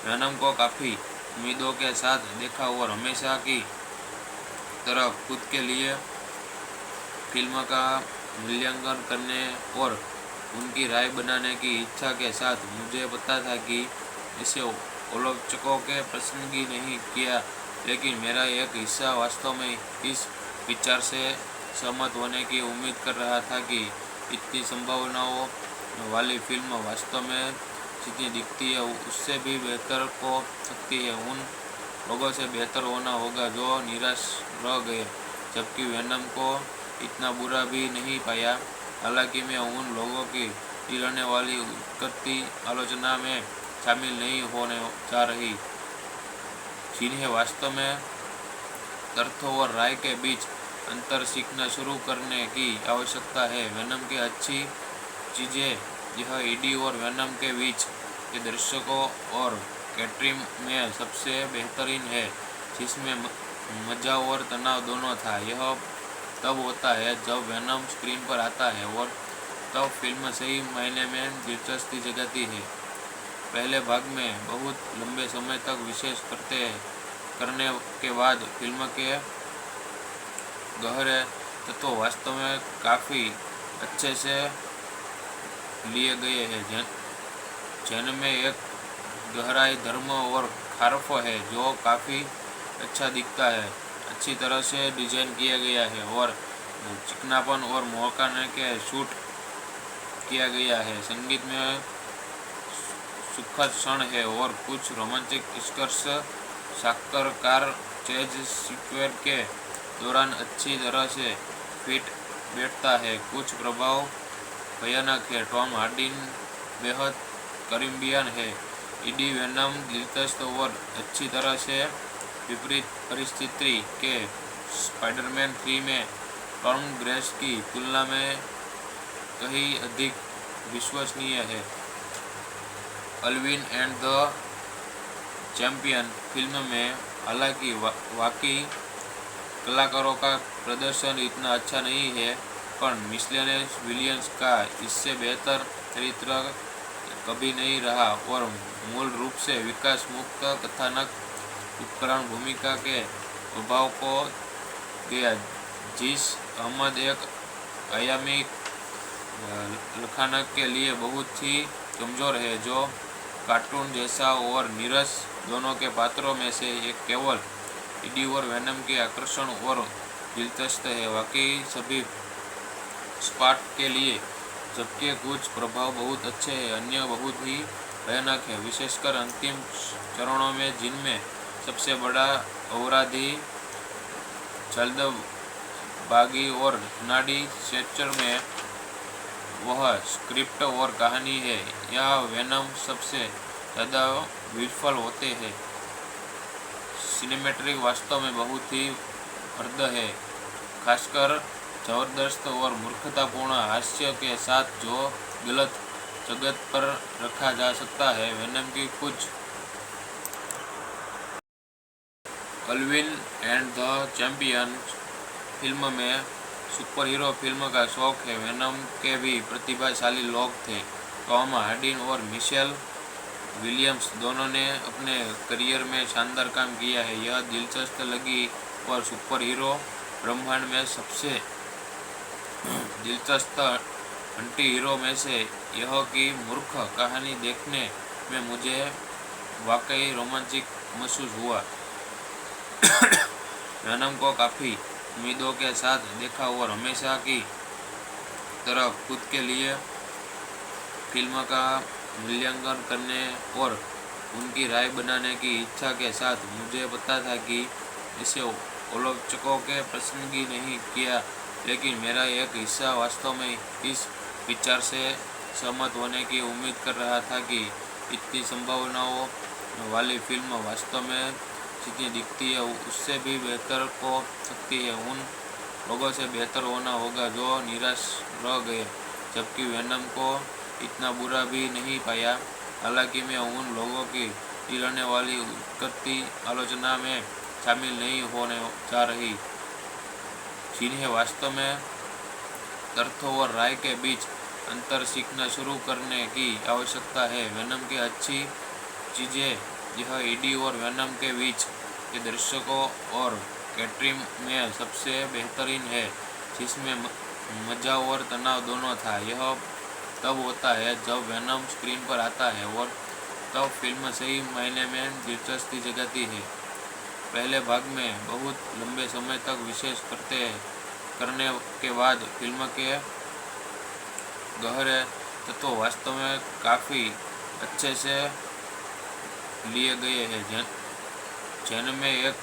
वेनम को काफ़ी उम्मीदों के साथ देखा और हमेशा की तरह खुद के लिए फिल्म का मूल्यांकन करने और उनकी राय बनाने की इच्छा के साथ मुझे पता था कि इसे आलोचकों के पसंदगी नहीं किया, लेकिन मेरा एक हिस्सा वास्तव में इस विचार से सहमत होने की उम्मीद कर रहा था कि इतनी संभावनाओं वाली फिल्म वास्तव में जितनी दिखती है उससे भी बेहतर हो सकती है। उन लोगों से बेहतर होना होगा जो निराश रह गए, जबकि वेनम को इतना बुरा भी नहीं पाया। हालांकि मैं उन लोगों की चिढ़ने वाली करती आलोचना में शामिल नहीं होने जा रही, जिन्हें वास्तव में तथ्यों और राय के बीच अंतर सीखना शुरू करने की आवश्यकता है। वेनम की अच्छी चीज़ें यह ईडी और वेनम के बीच के दर्शकों और कैटरीन में सबसे बेहतरीन है, जिसमें मजा और तनाव दोनों था। यह तब होता है जब वेनम स्क्रीन पर आता है और तब फिल्म सही मायने में दिलचस्पी जगाती है। पहले भाग में बहुत लंबे समय तक विशेष करने के बाद फिल्म के गहरे तत्व वास्तव में काफ़ी अच्छे से लिए गए हैं, जिनमें एक गहराई, धर्म और खारफ है जो काफ़ी अच्छा दिखता है, अच्छी तरह से डिजाइन किया गया है और चिकनापन और मौकाने के शूट किया गया है। संगीत में सुखद क्षण है और कुछ रोमांटिक स्पर्श साक्षात्कार चेज सीक्वेंस के दौरान अच्छी तरह से फिट बैठता है। कुछ प्रभाव भयानक है। टॉम हार्डी बेहद कैरिबियन है। ईडी वेनम दिलचस्प और अच्छी तरह से विपरीत परिस्थिति के स्पाइडरमैन 3 में टॉम ग्रेस की तुलना में कहीं अधिक विश्वसनीय है। अल्विन एंड द चैंपियन फिल्म में हालांकि वाकई कलाकारों का प्रदर्शन इतना अच्छा नहीं है, पर मिशेल विलियम्स का इससे बेहतर चरित्र कभी नहीं रहा और मूल रूप से विकास मुक्त कथानक उपकरण भूमिका के अभाव को गया। जिस अहमद एक आयामी लखानक के लिए बहुत ही कमज़ोर है, जो कार्टून जैसा और नीरस दोनों के पात्रों में से एक केवल ईडी और वेनम के आकर्षण और दिलचस्प है। वाकई सभी स्पॉट के लिए, जबकि कुछ प्रभाव बहुत अच्छे हैं, अन्य बहुत ही भयानक है, विशेषकर अंतिम चरणों में, जिनमें सबसे बड़ा अपराधी जल्दबाजी और नाड़ी स्ट्रेचर में वह स्क्रिप्ट और कहानी है। यह वेनम सबसे ज़्यादा विफल होते हैं। सिनेमैटिक वास्तव में बहुत ही हद है, खासकर जबरदस्त और मूर्खतापूर्ण हास्य के साथ जो गलत जगत पर रखा जा सकता है। वेनम की कुछ अल्विन एंड द चैंपियन फिल्म में सुपर हीरो फिल्म का शौक है। वेनम के भी प्रतिभाशाली लोग थे। टॉम हार्डी और मिशेल विलियम्स दोनों ने अपने करियर में शानदार काम किया है। यह दिलचस्प लगी और सुपर हीरो ब्रह्मांड में सबसे दिलचस्प एंटी हीरो में से यह की मूर्ख कहानी देखने में मुझे वाकई रोमांचिक महसूस हुआ। वेनम को काफ़ी उम्मीदों के साथ देखा और हमेशा की तरह खुद के लिए फिल्म का मूल्यांकन करने और उनकी राय बनाने की इच्छा के साथ मुझे पता था कि इसे आलोचकों के पसंदगी नहीं किया, लेकिन मेरा एक हिस्सा वास्तव में इस विचार से सहमत होने की उम्मीद कर रहा था कि इतनी संभावनाओं वाली फिल्म वास्तव में जितनी दिखती है उससे भी बेहतर हो सकती है। उन लोगों से बेहतर होना होगा जो निराश रह गए, जबकि वेनम को इतना बुरा भी नहीं पाया। हालांकि मैं उन लोगों की चिढ़ने वाली करती आलोचना में शामिल नहीं होने जा रही, जिन्हें वास्तव में तथ्यों और राय के बीच अंतर सीखना शुरू करने की आवश्यकता है। वेनम की अच्छी चीज़ें यह ईडी और वेनम के बीच के दर्शकों और कैटरीन में सबसे बेहतरीन है, जिसमें मजा और तनाव दोनों था। यह तब होता है जब वेनम स्क्रीन पर आता है और तब फिल्म सही मायने में दिलचस्पी जगाती है। पहले भाग में बहुत लंबे समय तक विशेष करने के बाद फिल्म के गहरे तत्व वास्तव में काफ़ी अच्छे से लिए गए हैं, जिनमें एक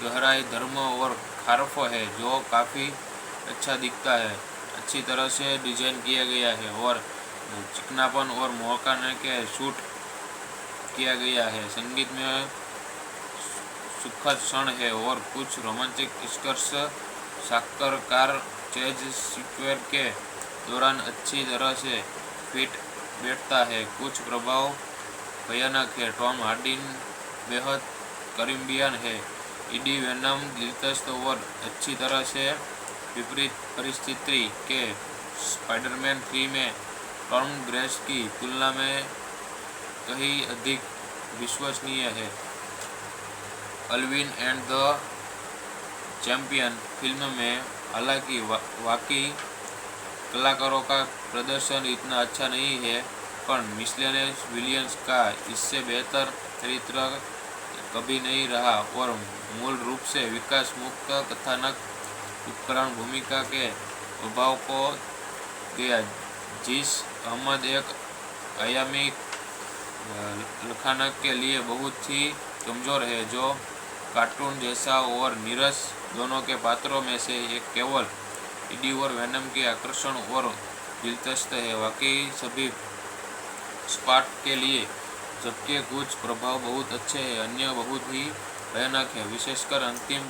गहराई, धर्म और खारफो है जो काफ़ी अच्छा दिखता है, अच्छी तरह से डिजाइन किया गया है और चिकनापन और महकाने के शूट किया गया है। संगीत में सुखद क्षण है और कुछ रोमांचक स्पर्श साक्षात्कार चेज स्क्वेयर के दौरान अच्छी तरह से फिट बैठता है। कुछ प्रभाव भयानक है। टॉम हार्डी बेहद करीबियन है। ईडी वेनम दिलचस्प और अच्छी तरह से विपरीत परिस्थिति के स्पाइडरमैन 3 में टॉम ग्रेस की तुलना में कहीं अधिक विश्वसनीय है। अल्विन एंड द चैंपियन फिल्म में हालांकि वाकई कलाकारों का प्रदर्शन इतना अच्छा नहीं है, पर मिशेल विलियम्स का इससे बेहतर चरित्र कभी नहीं रहा और मूल रूप से विकास मुक्त कथानक उपकरण भूमिका के अभाव को गया। जिस अहमद एक आयामी लखानक के लिए बहुत ही कमज़ोर है, जो कार्टून जैसा और नीरस दोनों के पात्रों में से एक केवल ईडी और वेनम के आकर्षण और दिलचस्प है। वाकई सभी स्पाट के लिए, जबकि कुछ प्रभाव बहुत अच्छे हैं, अन्य बहुत ही भयानक है, विशेषकर अंतिम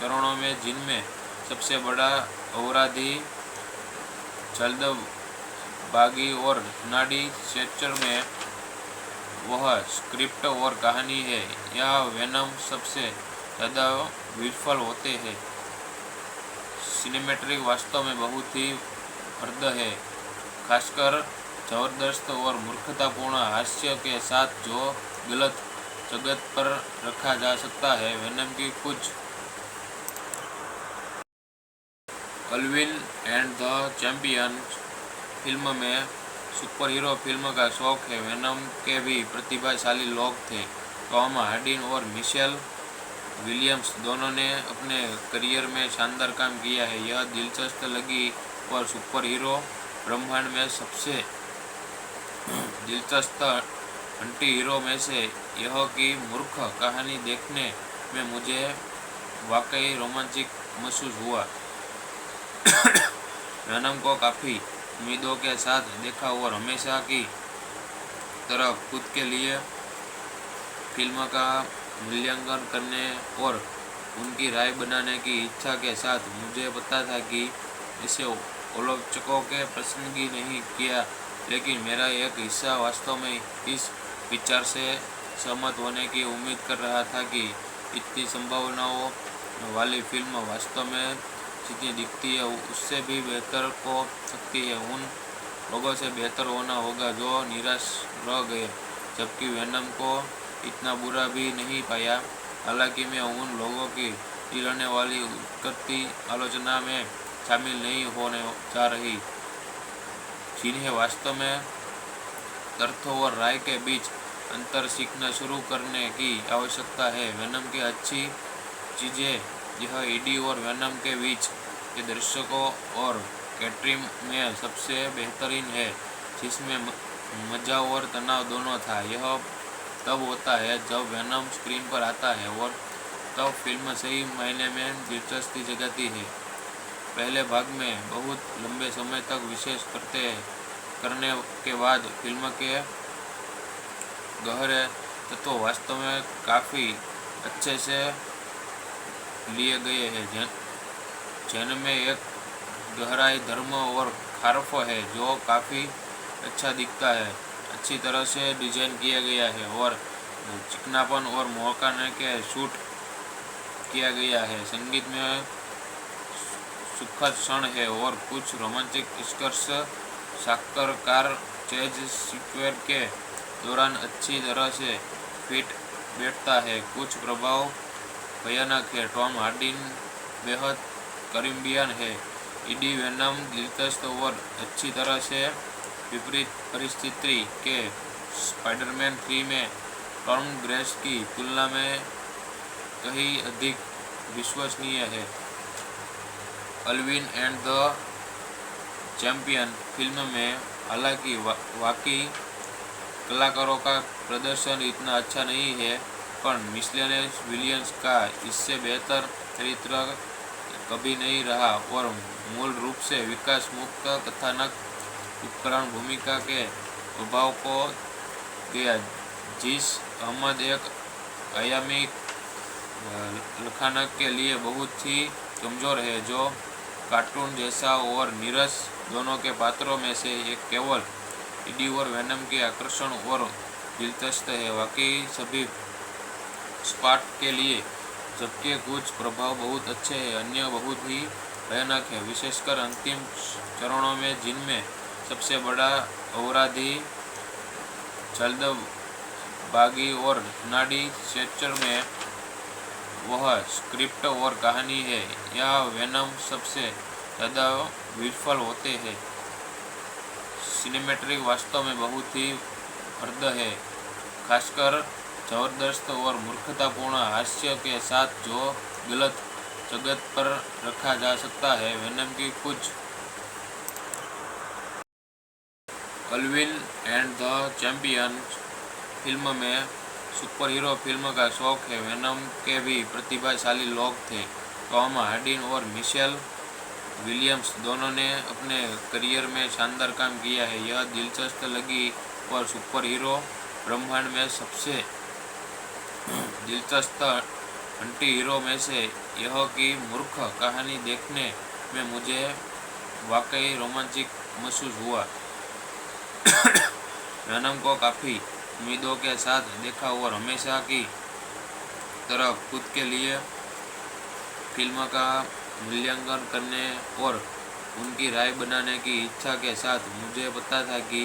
चरणों में, जिनमें सबसे बड़ा अपराधी जल्दबाजी और नाड़ी स्ट्रेचर में वह स्क्रिप्ट और कहानी है। यह वेनम सबसे ज़्यादा विफल होते हैं। सिनेमैटिक वास्तव में बहुत ही हद है, खासकर जबरदस्त और मूर्खतापूर्ण हास्य के साथ जो गलत जगत पर रखा जा सकता है। वेनम की कुछ अल्विन एंड द चैंपियन फिल्म में सुपर हीरो फिल्म का शौक है। वेनम के भी प्रतिभाशाली लोग थे। टॉम हार्डी और मिशेल विलियम्स दोनों ने अपने करियर में शानदार काम किया है। यह दिलचस्प लगी और सुपर हीरो ब्रह्मांड में सबसे दिलचस्प एंटी हीरो में से यह की मूर्ख कहानी देखने में मुझे वाकई रोमांचक महसूस हुआ। वेनम को काफ़ी उम्मीदों के साथ देखा और हमेशा की तरह खुद के लिए फिल्म का मूल्यांकन करने और उनकी राय बनाने की इच्छा के साथ मुझे पता था कि इसे आलोचकों के पसंदगी नहीं किया, लेकिन मेरा एक हिस्सा वास्तव में इस विचार से सहमत होने की उम्मीद कर रहा था कि इतनी संभावनाओं वाली फिल्म वास्तव में जितनी दिखती है उससे भी बेहतर हो सकती है। उन लोगों से बेहतर होना होगा जो निराश रह गए, जबकि वेनम को इतना बुरा भी नहीं पाया। हालांकि मैं उन लोगों की गिरने वाली उठती आलोचना में शामिल नहीं होने जा रही, जिन्हें वास्तव में तथ्यों और राय के बीच अंतर सीखना शुरू करने की आवश्यकता है। वेनम की अच्छी चीज़ें यह ईडी और वेनम के बीच के दर्शकों और कैटरिंग में सबसे बेहतरीन है, जिसमें मजा और तनाव दोनों था। यह तब होता है जब वेनम स्क्रीन पर आता है और तब फिल्म सही मायने में दिलचस्पी जगाती है। पहले भाग में बहुत लंबे समय तक विशेष करने के बाद फिल्म के गहरे तत्व वास्तव में काफ़ी अच्छे से लिए गए हैं, जिनमें एक गहराई, धर्म और खारफो है जो काफ़ी अच्छा दिखता है, अच्छी तरह से डिजाइन किया गया है और चिकनापन और महकाने के शूट किया गया है। संगीत में सुखद क्षण है और कुछ रोमांचक स्पर्श साक्षात्कार चेज स्क्वेयर के दौरान अच्छी तरह से फिट बैठता है। कुछ प्रभाव भयानक है। टॉम हार्डी बेहद करीबियन है। ईडी वेनम दिलचस्प और अच्छी तरह से विपरीत परिस्थिति के स्पाइडरमैन 3 में टॉम ग्रेस की तुलना में कहीं अधिक विश्वसनीय है। अल्विन एंड द चैंपियन फिल्म में हालांकि वाकई कलाकारों का प्रदर्शन इतना अच्छा नहीं है, पर मिशेल विलियम्स का इससे बेहतर चरित्र कभी नहीं रहा और मूल रूप से विकास मुक्त कथानक उपकरण भूमिका के अभाव को गया। जिस अहमद एक आयामी लखानक के लिए बहुत ही कमजोर है, जो कार्टून जैसा और नीरस दोनों के पात्रों में से एक केवल ईडी और वेनम के आकर्षण और दिलचस्प है। वाकई सभी स्पार्ट के लिए, जबकि कुछ प्रभाव बहुत अच्छे हैं, अन्य बहुत ही भयानक है, विशेषकर अंतिम चरणों में, जिनमें सबसे बड़ा अपराधी जल्दबाजी और नाड़ी स्ट्रेचर में वह स्क्रिप्ट और कहानी है। यह वेनम सबसे ज़्यादा विफल होते हैं। सिनेमैटिक वास्तव में बहुत ही हद है, खासकर जबरदस्त और मूर्खतापूर्ण हास्य के साथ, जो गलत जगत पर रखा जा सकता है। वेनम की कुछ अल्विन एंड द चैंपियन फिल्म में सुपर हीरो फिल्म का शौक है। वेनम के भी प्रतिभाशाली लोग थे। टॉम हार्डी और मिशेल विलियम्स दोनों ने अपने करियर में शानदार काम किया है। यह दिलचस्प लगी और सुपर हीरो ब्रह्मांड में सबसे दिलचस्प एंटी हीरो में से यह की मूर्ख कहानी देखने में मुझे वाकई रोमांचिक महसूस हुआ। वेनम को काफ़ी उम्मीदों के साथ देखा और हमेशा की तरह खुद के लिए फिल्म का मूल्यांकन करने और उनकी राय बनाने की इच्छा के साथ, मुझे पता था कि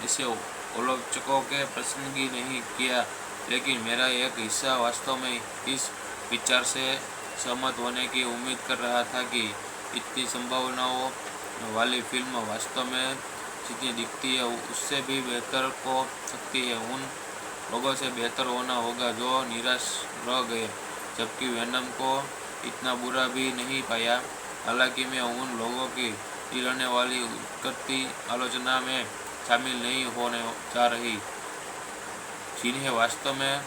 इसे आलोचकों के पसंदगी नहीं किया, लेकिन मेरा एक हिस्सा वास्तव में इस विचार से सहमत होने की उम्मीद कर रहा था कि इतनी संभावनाओं वाली फिल्म वास्तव में जितनी दिखती है उससे भी बेहतर हो सकती है। उन लोगों से बेहतर होना होगा जो निराश रह गए, जबकि वेनम को इतना बुरा भी नहीं पाया। हालांकि मैं उन लोगों की रहने वाली करती आलोचना में शामिल नहीं होने जा रही, जिन्हें वास्तव में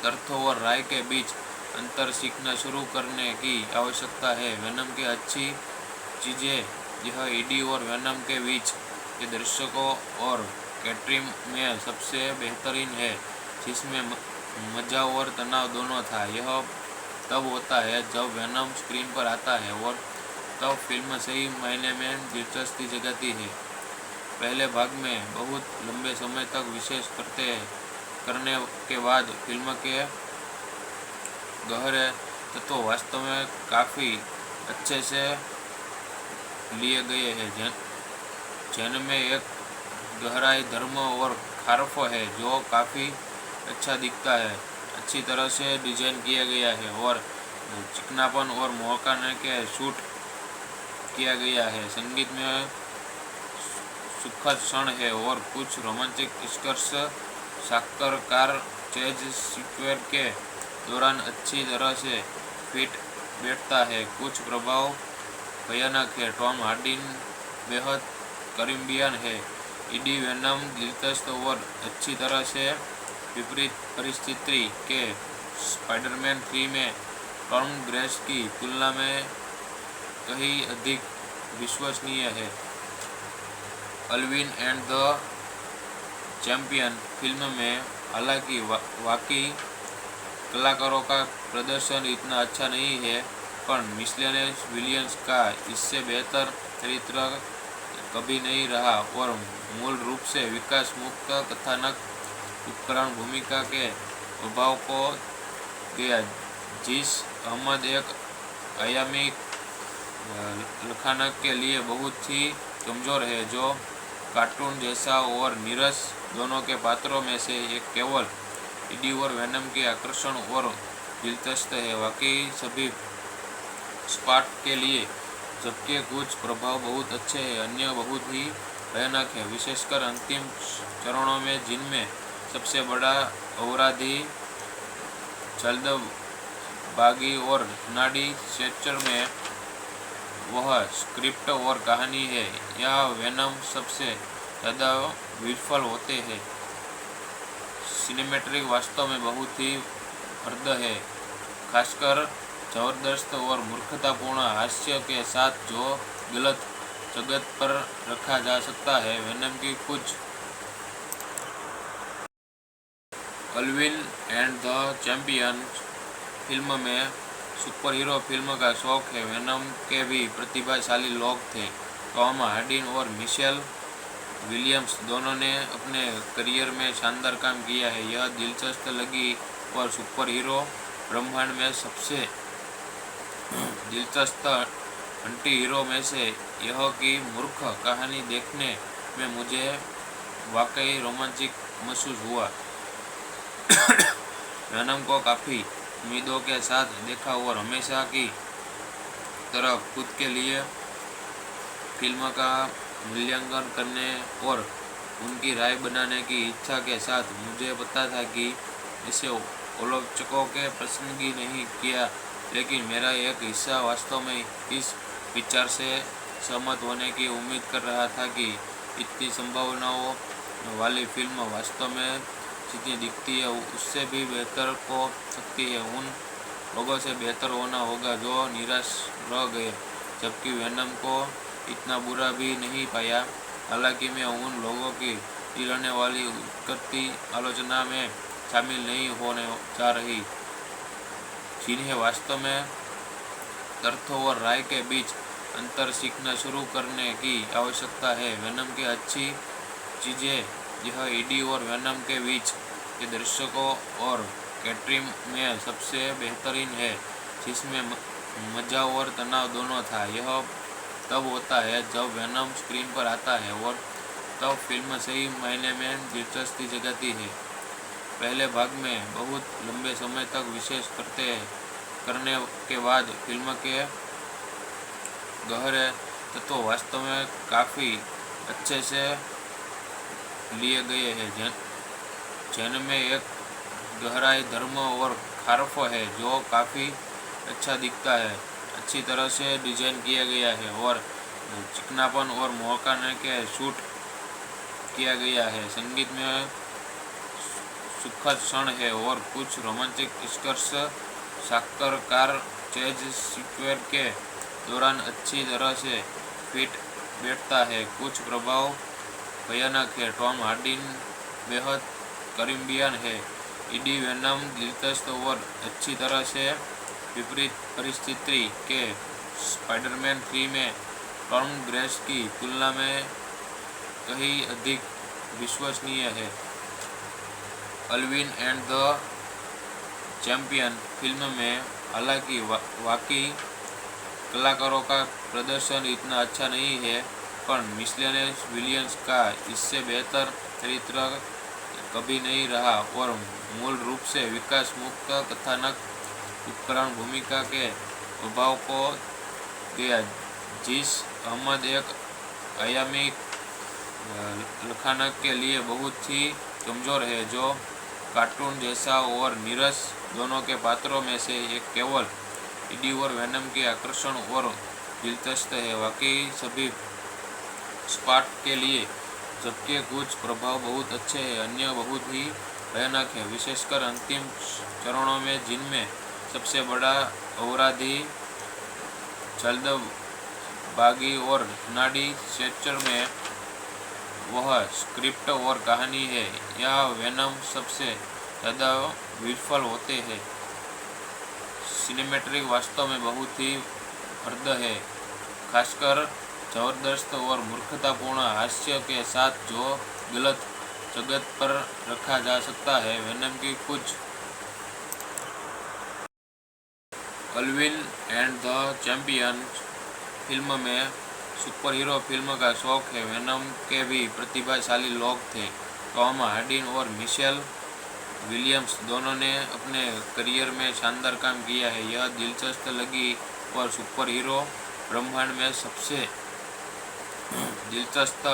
तर्क और राय के बीच अंतर सीखना शुरू करने की आवश्यकता है। वेनम की अच्छी चीज़ें यह ईडी और वेनम के बीच के दर्शकों और कैटरिंग में सबसे बेहतरीन है, जिसमें मजा और तनाव दोनों था। यह तब होता है जब वेनम स्क्रीन पर आता है और तब फिल्म सही मायने में दिलचस्पी जगाती है। पहले भाग में बहुत लंबे समय तक विशेष करने के बाद फिल्म के गहरे तत्व वास्तव में काफ़ी अच्छे से लिए गए हैं, जिनमें एक गहराई, धर्म और खारफ है जो काफ़ी अच्छा दिखता है, अच्छी तरह से डिजाइन किया गया है और चिकनापन और मौकाने के शूट किया गया है। संगीत में सुखद क्षण है और कुछ रोमांटिक स्पर्श साक्षात्कार चेज सीक्वेंस के दौरान अच्छी तरह से फिट बैठता है। कुछ प्रभाव भयानक है। टॉम हार्डी बेहद करीबियन है। ईडी वेनम दिलचस्प और अच्छी तरह से विपरीत परिस्थिति के स्पाइडरमैन 3 में टॉम ग्रेस की तुलना में कहीं अधिक विश्वसनीय है। अल्विन एंड द चैंपियन फिल्म में हालांकि वाकई कलाकारों का प्रदर्शन इतना अच्छा नहीं है, पर मिशेल विलियम्स का इससे बेहतर चरित्र कभी नहीं रहा और मूल रूप से विकास मुक्त कथानक उपकरण भूमिका के अभाव को गया। जिस अहमद एक आयामी लखानक के लिए बहुत ही कमजोर है, जो कार्टून जैसा और नीरस दोनों के पात्रों में से एक केवल ईडी और वेनम के आकर्षण और दिलचस्प है। वाकई सभी स्पार्ट के लिए, जबकि कुछ प्रभाव बहुत अच्छे हैं, अन्य बहुत ही भयानक है, विशेषकर अंतिम चरणों में, जिनमें सबसे बड़ा अपराधी जल्दबाजी और नाड़ी स्ट्रेचर में वह स्क्रिप्ट और कहानी है। यह वेनम सबसे ज़्यादा विफल होते हैं। सिनेमैटिक वास्तव में बहुत ही हद है, खासकर जबरदस्त और मूर्खतापूर्ण हास्य के साथ जो गलत जगत पर रखा जा सकता है। वेनम की कुछ अल्विन एंड द चैंपियन फिल्म में सुपर हीरो फिल्म का शौक है। वेनम के भी प्रतिभाशाली लोग थे। टॉम हार्डी और मिशेल विलियम्स दोनों ने अपने करियर में शानदार काम किया है। यह दिलचस्प लगी और सुपर हीरो ब्रह्मांड में सबसे दिलचस्प एंटी हीरो में से यह की मूर्ख कहानी देखने में मुझे वाकई रोमांचिक महसूस हुआ। वेनम को काफ़ी उम्मीदों के साथ देखा और हमेशा की तरह खुद के लिए फिल्म का मूल्यांकन करने और उनकी राय बनाने की इच्छा के साथ मुझे पता था कि इसे आलोचकों के पसंदगी नहीं किया, लेकिन मेरा एक हिस्सा वास्तव में इस विचार से सहमत होने की उम्मीद कर रहा था कि इतनी संभावनाओं वाली फिल्म वास्तव में जितनी दिखती है उससे भी बेहतर हो सकती है। उन लोगों से बेहतर होना होगा जो निराश रह गए, जबकि वेनम को इतना बुरा भी नहीं पाया। हालांकि मैं उन लोगों की रहने वाली करती आलोचना में शामिल नहीं होने जा रही जिन्हें वास्तव में तथ्यों और राय के बीच अंतर सीखना शुरू करने की आवश्यकता है। वेनम की अच्छी चीज़ें यह ईडी और वेनम के बीच के दर्शकों और कैटरिंग में सबसे बेहतरीन है, जिसमें मजा और तनाव दोनों था। यह तब होता है जब वेनम स्क्रीन पर आता है और तब फिल्म सही मायने में दिलचस्पी जगाती है। पहले भाग में बहुत लंबे समय तक विशेष करने के बाद फिल्म के गहरे तत्व वास्तव में काफ़ी अच्छे से लिए गए हैं, जिनमें एक गहराई, धर्म और खारफ है जो काफ़ी अच्छा दिखता है, अच्छी तरह से डिजाइन किया गया है और चिकनापन और मौकाने के शूट किया गया है। संगीत में सुखद क्षण है और कुछ रोमांटिक स्पर्श साक्षरकार चेज सीक्वेंस के दौरान अच्छी तरह से फिट बैठता है। कुछ प्रभाव भयानक है। टॉम हार्डी बेहद करीबियन है। ईडी वेनम दिलचस्प और अच्छी तरह से विपरीत परिस्थिति के स्पाइडरमैन 3 में टॉम ग्रेस की तुलना में कहीं अधिक विश्वसनीय है। अल्विन एंड द चैंपियन फिल्म में हालांकि वाकई कलाकारों का प्रदर्शन इतना अच्छा नहीं है, पर मिशेल विलियम्स का इससे बेहतर चरित्र कभी नहीं रहा और मूल रूप से विकास मुक्त कथानक उपकरण भूमिका के अभाव को गया। जिस अहमद एक आयामी लखानक के लिए बहुत ही कमज़ोर है, जो कार्टून जैसा और नीरस दोनों के पात्रों में से एक केवल ईडी और वेनम के आकर्षण और दिलचस्प है। वाकई सभी स्पॉट के लिए, जबकि कुछ प्रभाव बहुत अच्छे हैं, अन्य बहुत ही भयानक है, विशेषकर अंतिम चरणों में, जिनमें सबसे बड़ा अपराधी जल्दबाजी और नाड़ी स्ट्रेचर में वह स्क्रिप्ट और कहानी है। यह वेनम सबसे ज़्यादा विफल होते हैं। सिनेमैटिक वास्तव में बहुत ही हद है, खासकर जबरदस्त और मूर्खतापूर्ण हास्य के साथ जो गलत जगत पर रखा जा सकता है। वेनम की कुछ अल्विन एंड द चैंपियन फिल्म में सुपर हीरो फिल्म का शौक है। वेनम के भी प्रतिभाशाली लोग थे। टॉम हार्डी और मिशेल विलियम्स दोनों ने अपने करियर में शानदार काम किया है। यह दिलचस्प लगी और सुपर हीरो ब्रह्मांड में सबसे दिलचस्प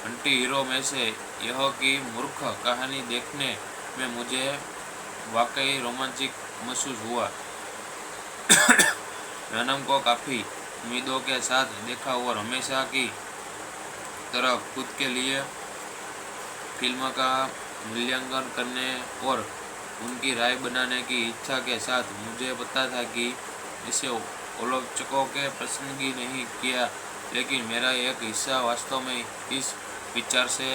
एंटी हीरो में से यह की मूर्ख कहानी देखने में मुझे वाकई रोमांचिक महसूस हुआ। वेनम को काफ़ी उम्मीदों के साथ देखा और हमेशा की तरह खुद के लिए फिल्म का मूल्यांकन करने और उनकी राय बनाने की इच्छा के साथ मुझे पता था कि इसे आलोचकों के प्रसंगी नहीं किया, लेकिन मेरा एक हिस्सा वास्तव में इस विचार से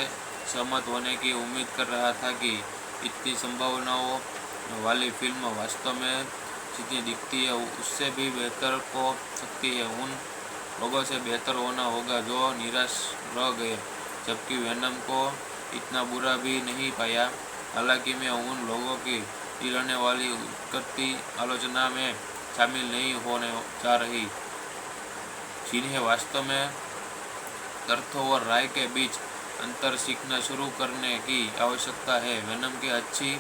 सहमत होने की उम्मीद कर रहा था कि इतनी संभावनाओं वाली फिल्म वास्तव में जितनी दिखती है उससे भी बेहतर हो सकती है। उन लोगों से बेहतर होना होगा जो निराश रह गए, जबकि वेनम को इतना बुरा भी नहीं पाया। हालांकि मैं उन लोगों की गिरने वाली करती आलोचना में शामिल नहीं होने जा रही, जिन्हें वास्तव में तथ्यों और राय के बीच अंतर सीखना शुरू करने की आवश्यकता है। वेनम की अच्छी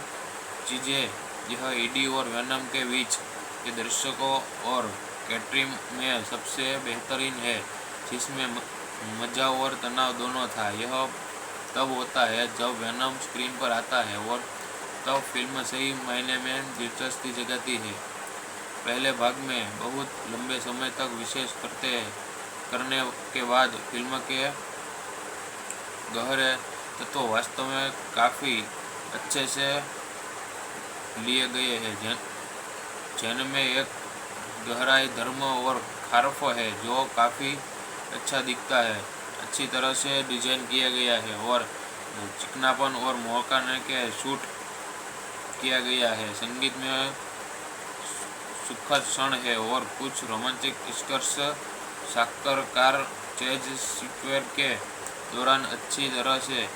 चीज़ें यह ईडी और वेनम के बीच के दर्शकों और कैटरीन में सबसे बेहतरीन है, जिसमें मजा और तनाव दोनों था। यह तब होता है जब वेनम स्क्रीन पर आता है और तब फिल्म सही मायने में दिलचस्पी जगाती है। पहले भाग में बहुत लंबे समय तक विशेष करने के बाद फिल्म के गहरे तत्व वास्तव में काफ़ी अच्छे से लिए गए हैं, जिनमें एक गहराई, धर्म और खारफ है जो काफ़ी अच्छा दिखता है, अच्छी तरह से डिजाइन किया गया है और चिकनापन और मौकाने के शूट किया गया है। संगीत में सुखद क्षण है और कुछ रोमांटिक स्पर्श साक्षात्कार चेज स्क्वेयर के दौरान अच्छी तरह से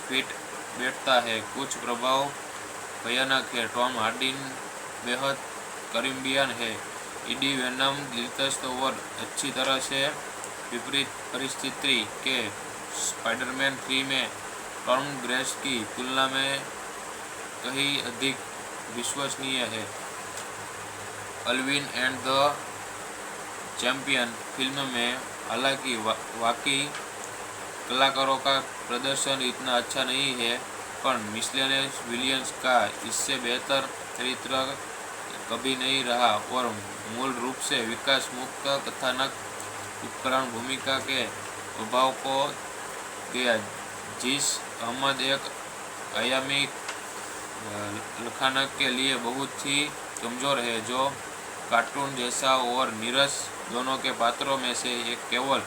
फिट बैठता है। कुछ प्रभाव भयानक है। टॉम हार्डी बेहद करीबियन है। ईडी वेनम दिलचस्प और अच्छी तरह से विपरीत परिस्थिति के स्पाइडरमैन 3 में टॉम ग्रेस की तुलना में कहीं अधिक विश्वसनीय है। अल्विन एंड द चैंपियन फिल्म में हालांकि वाकई कलाकारों का प्रदर्शन इतना अच्छा नहीं है, पर मिशेल विलियम्स का इससे बेहतर चरित्र कभी नहीं रहा और मूल रूप से विकास मुक्त कथानक उपकरण भूमिका के अभाव को गया। जिस अहमद एक आयामी लखानक के लिए बहुत ही कमज़ोर है, जो कार्टून जैसा और नीरस दोनों के पात्रों में से एक केवल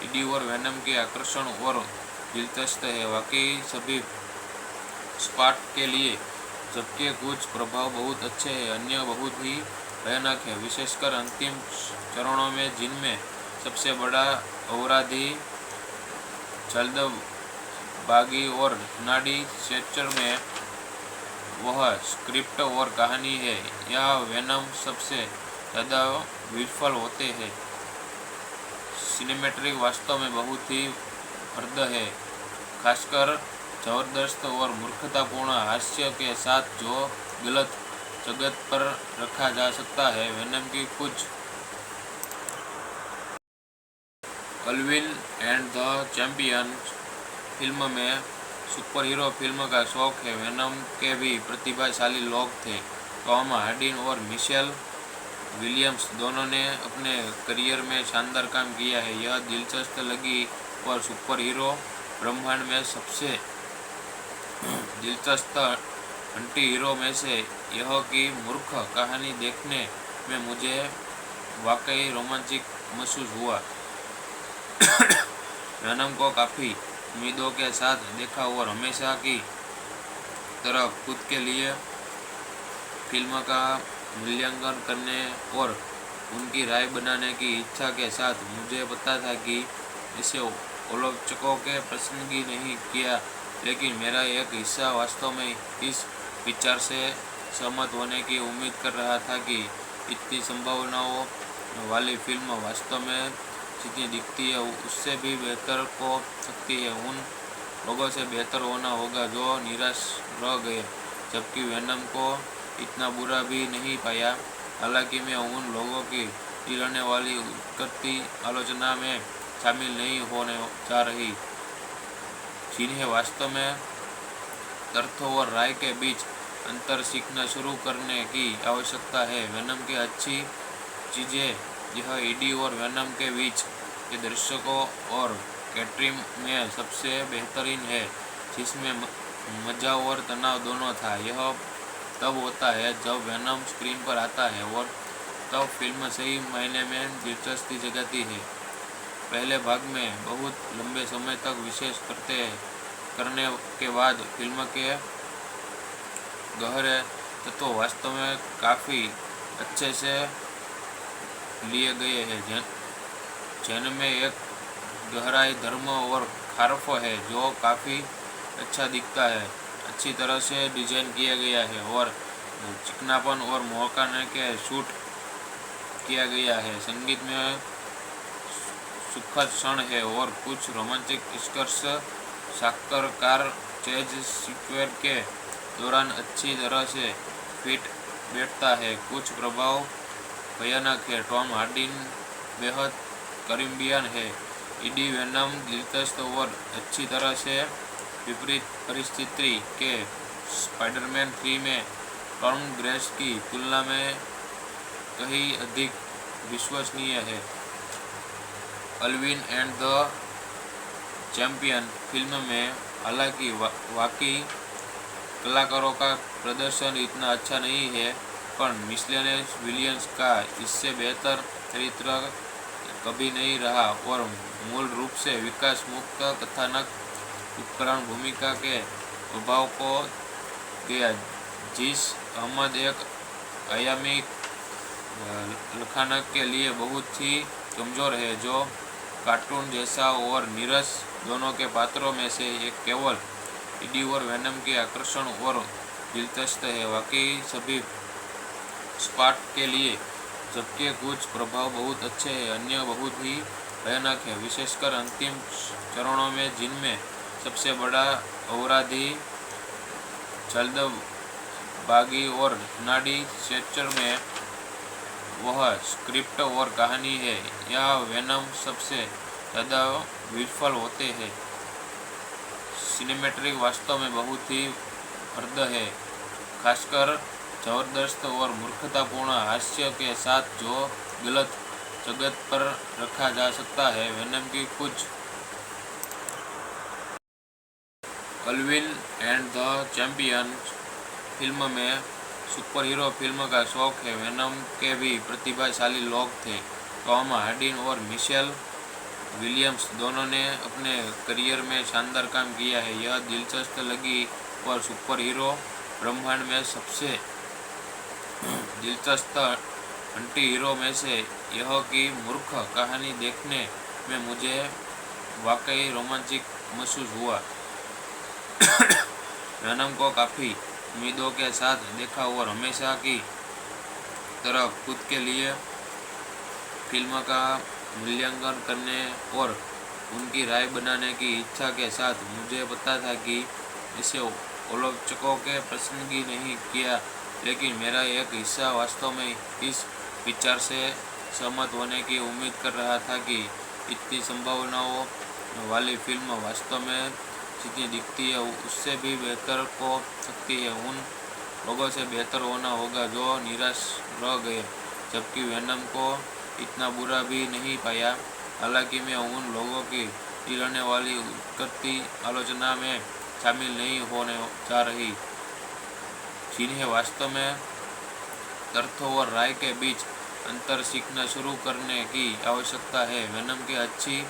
ईडी और वेनम के आकर्षण और दिलचस्प है। वाकई सभी स्पॉट के लिए, जबकि कुछ प्रभाव बहुत अच्छे हैं, अन्य बहुत ही भयानक है, विशेषकर अंतिम चरणों में, जिनमें सबसे बड़ा अपराधी जल्दबाजी और नाड़ी स्ट्रेचर में वह स्क्रिप्ट और कहानी है। यह वेनम सबसे ज़्यादा विफल होते हैं। सिनेमैटिक वास्तव में बहुत ही हद है, खासकर जबरदस्त और मूर्खतापूर्ण हास्य के साथ जो गलत जगत पर रखा जा सकता है। वेनम की कुछ अल्विन एंड द चैंपियन फिल्म में सुपर हीरो फिल्म का शौक है। वेनम के भी प्रतिभाशाली लोग थे। टॉम हार्डी और मिशेल विलियम्स दोनों ने अपने करियर में शानदार काम किया है। यह दिलचस्प लगी और सुपर हीरो ब्रह्मांड में सबसे दिलचस्प एंटी हीरो में से यह की मूर्ख कहानी देखने में मुझे वाकई रोमांचिक महसूस हुआ। वेनम को काफ़ी उम्मीदों के साथ देखा और हमेशा की तरह खुद के लिए फिल्म का मूल्यांकन करने और उनकी राय बनाने की इच्छा के साथ मुझे पता था कि इसे आलोचकों के प्रसंगी नहीं किया, लेकिन मेरा एक हिस्सा वास्तव में इस विचार से सहमत होने की उम्मीद कर रहा था कि इतनी संभावनाओं वाली फिल्म वास्तव में जितनी दिखती है उससे भी बेहतर हो सकती है। उन लोगों से बेहतर होना होगा जो निराश रह गए, जबकि वेनम को इतना बुरा भी नहीं पाया। हालांकि मैं उन लोगों की गिरने वाली करती आलोचना में शामिल नहीं होने जा रही, जिन्हें वास्तव में तथ्यों और राय के बीच अंतर सीखना शुरू करने की आवश्यकता है। वेनम की अच्छी चीज़ें यह ईडी और वेनम के बीच के दर्शकों और कैटरीन में सबसे बेहतरीन है, जिसमें मजा और तनाव दोनों था। यह तब होता है जब वेनम स्क्रीन पर आता है और तब फिल्म सही मायने में दिलचस्पी जगाती है। पहले भाग में बहुत लंबे समय तक विशेष करने के बाद फिल्म के गहरे तत्व वास्तव में काफ़ी अच्छे से लिए गए हैं, जिनमें एक गहराई, धर्म और खारफ है जो काफ़ी अच्छा दिखता है, अच्छी तरह से डिजाइन किया गया है और चिकनापन और मौकाने के शूट किया गया है। संगीत में सुखद क्षण है और कुछ रोमांटिक स्पर्श साक्षात्कार चेज सीक्वेंस के दौरान अच्छी तरह से फिट बैठता है। कुछ प्रभाव भयानक है। टॉम हार्डी बेहद करीबियन है। इडी वेनम दिलचस्प और अच्छी तरह से विपरीत परिस्थिति के स्पाइडरमैन 3 में टॉम ग्रेस की तुलना में कहीं अधिक विश्वसनीय है। अल्विन एंड द चैंपियन फिल्म में हालांकि वाकई कलाकारों का प्रदर्शन इतना अच्छा नहीं है, पर मिशेल विलियम्स का इससे बेहतर चरित्र कभी नहीं रहा और मूल रूप से विकास मुक्त कथानक उपकरण भूमिका के अभाव को गया। जिस अहमद एक आयामी लखानक के लिए बहुत ही कमज़ोर है, जो कार्टून जैसा और नीरस दोनों के पात्रों में से एक केवल इडी और वेनम के आकर्षण और दिलचस्प है। वाकई सभी स्पॉट के लिए, जबकि कुछ प्रभाव बहुत अच्छे हैं, अन्य बहुत ही भयानक है, विशेषकर अंतिम चरणों में, जिनमें सबसे बड़ा अवराधी जल्दबाजी और नाड़ी स्ट्रेचर में वह स्क्रिप्ट और कहानी है। यह वेनम सबसे ज़्यादा विफल होते हैं। सिनेमैटिक वास्तव में बहुत ही हद है, खासकर जबरदस्त और मूर्खतापूर्ण हास्य के साथ जो गलत जगत पर रखा जा सकता है। वेनम की कुछ अल्विन एंड द चैंपियन फिल्म में सुपर हीरो फिल्म का शौक है। वेनम के भी प्रतिभाशाली लोग थे। टॉम हार्डी और मिशेल विलियम्स दोनों ने अपने करियर में शानदार काम किया है। यह दिलचस्प लगी और सुपर हीरो ब्रह्मांड में सबसे दिलचस्प एंटी हीरो में से यह की मूर्ख कहानी देखने में मुझे वाकई रोमांचिक महसूस हुआ। वेनम को काफ़ी उम्मीदों के साथ देखा और हमेशा की तरह खुद के लिए फिल्म का मूल्यांकन करने और उनकी राय बनाने की इच्छा के साथ मुझे पता था कि इसे आलोचकों के पसंदगी नहीं किया, लेकिन मेरा एक हिस्सा वास्तव में इस विचार से सहमत होने की उम्मीद कर रहा था कि इतनी संभावनाओं वाली फिल्म वास्तव में जितनी दिखती है उससे भी बेहतर हो सकती है। उन लोगों से बेहतर होना होगा जो निराश रह गए, जबकि वेनम को इतना बुरा भी नहीं पाया। हालांकि मैं उन लोगों की गिरने वाली उठती आलोचना में शामिल नहीं होने जा रही, जिन्हें वास्तव में तर्क और राय के बीच अंतर सीखना शुरू करने की आवश्यकता है। वेनम की अच्छी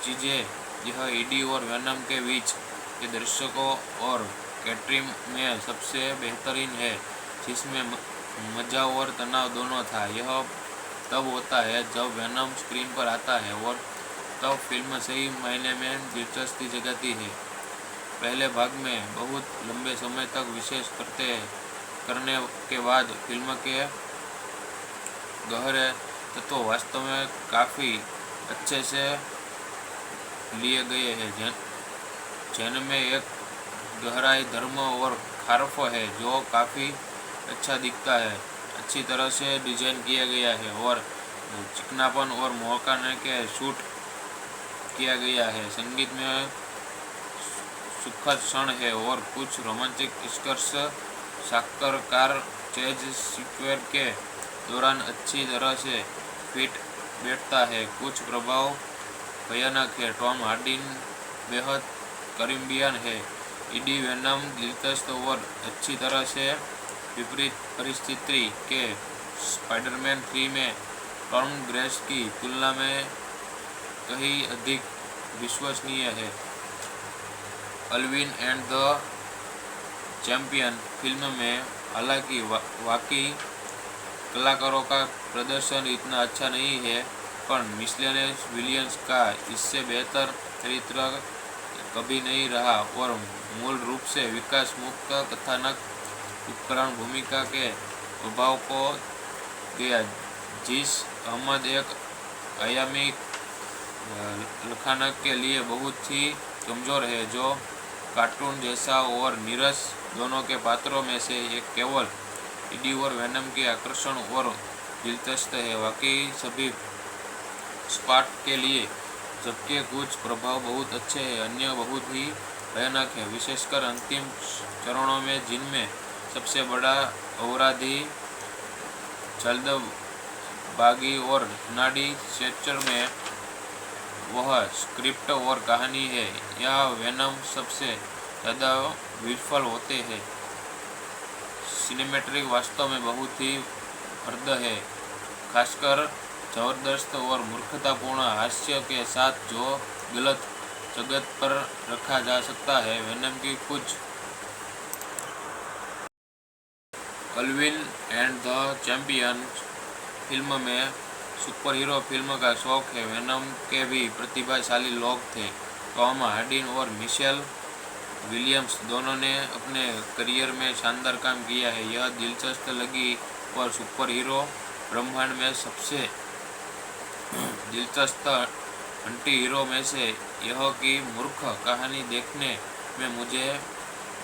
चीज़ें यह इडी और वेनम के बीच के दर्शकों और कैटरिंग में सबसे बेहतरीन है, जिसमें मजा और तनाव दोनों था। यह तब होता है जब वेनम स्क्रीन पर आता है और तब फिल्म सही मायने में दिलचस्पी जगाती है। पहले भाग में बहुत लंबे समय तक विशेष करने के बाद फिल्म के गहरे तत्व वास्तव में काफ़ी अच्छे से लिए गए हैं, जिनमें एक गहराई, धर्म और खारफ है जो काफ़ी अच्छा दिखता है, अच्छी तरह से डिजाइन किया गया है और चिकनापन और मौकाने के शूट किया गया है। संगीत में सुखद क्षण है और कुछ रोमांटिक स्पर्श साक्षात्कार चेज सीक्वेंस के दौरान अच्छी तरह से फिट बैठता है। कुछ प्रभाव भयानक है। टॉम हार्डी बेहद करीबियन है। इडी वेनम दिलचस्प और अच्छी तरह से विपरीत परिस्थिति के स्पाइडरमैन 3 में टॉम ग्रेस की तुलना में कहीं अधिक विश्वसनीय है। अल्विन एंड द चैंपियन फिल्म में हालांकि वाकई कलाकारों का प्रदर्शन इतना अच्छा नहीं है, पर मिशेल विलियम्स का इससे बेहतर चरित्र कभी नहीं रहा और मूल रूप से विकास मुक्त कथानक उपकरण भूमिका के अभाव को गया। जिस अहमद एक आयामी लखानक के लिए बहुत ही कमज़ोर है, जो कार्टून जैसा और नीरस दोनों के पात्रों में से एक केवल ईडी और वेनम के आकर्षण और दिलचस्प है। वाकई सभी स्पार्ट के लिए, जबकि कुछ प्रभाव बहुत अच्छे हैं, अन्य बहुत ही भयानक है, विशेषकर अंतिम चरणों में, जिनमें सबसे बड़ा अपराधी जल्दबाजी और नाड़ी स्ट्रेचर में वह स्क्रिप्ट और कहानी है। यह वेनम सबसे ज़्यादा विफल होते हैं। सिनेमैटिक वास्तव में बहुत ही हद है, खासकर जबरदस्त और मूर्खतापूर्ण हास्य के साथ, जो गलत जगत पर रखा जा सकता है। वेनम की कुछ अल्विन एंड द चैंपियन फिल्म में सुपर हीरो फिल्म का शौक है। वेनम के भी प्रतिभाशाली लोग थे। टॉम हार्डी और मिशेल विलियम्स दोनों ने अपने करियर में शानदार काम किया है। यह दिलचस्प लगी और सुपर हीरो ब्रह्मांड में सबसे दिलचस्प एंटी हीरो में से यह की मूर्ख कहानी देखने में मुझे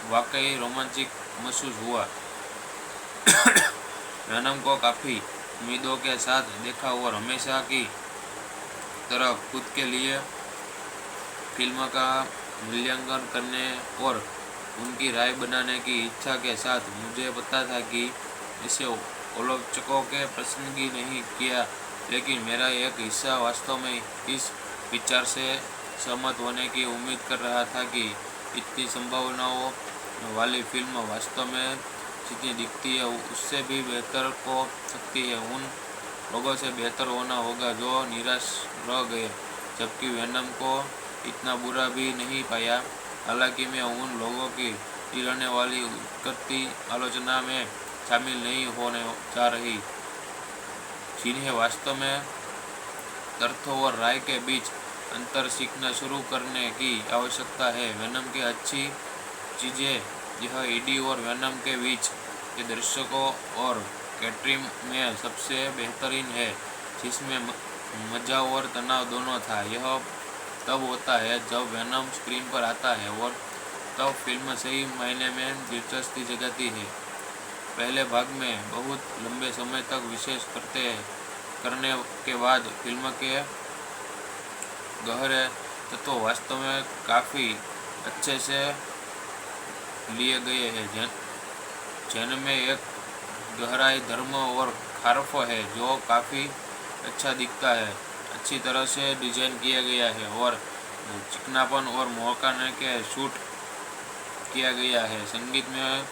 वाकई रोमांचिक महसूस हुआ। वेनम को काफ़ी उम्मीदों के साथ देखा और हमेशा की तरह खुद के लिए फिल्म का मूल्यांकन करने और उनकी राय बनाने की इच्छा के साथ, मुझे पता था कि इसे आलोचकों के पसंदगी नहीं किया, लेकिन मेरा एक हिस्सा वास्तव में इस विचार से सहमत होने की उम्मीद कर रहा था कि इतनी संभावनाओं वाली फिल्म वास्तव में जितनी दिखती है उससे भी बेहतर हो सकती है। उन लोगों से बेहतर होना होगा जो निराश रह गए, जबकि वेनम को इतना बुरा भी नहीं पाया। हालांकि मैं उन लोगों की गिरने वाली करती आलोचना में शामिल नहीं होने जा रही, जिन्हें वास्तव में तर्क और राय के बीच अंतर सीखना शुरू करने की आवश्यकता है। वेनम की अच्छी चीज़ें यह ईडी और वेनम के बीच के दर्शकों और कैटरिंग में सबसे बेहतरीन है, जिसमें मजा और तनाव दोनों था। यह तब होता है जब वेनम स्क्रीन पर आता है और तब फिल्म सही मायने में दिलचस्पी जगाती है। पहले भाग में बहुत लंबे समय तक विशेष करने के बाद फिल्म के गहरे तत्व वास्तव में काफ़ी अच्छे से लिए गए हैं, जिनमें एक गहराई, धर्म और खारफ है जो काफ़ी अच्छा दिखता है, अच्छी तरह से डिजाइन किया गया है और चिकनापन और मौकाने के शूट किया गया है। संगीत में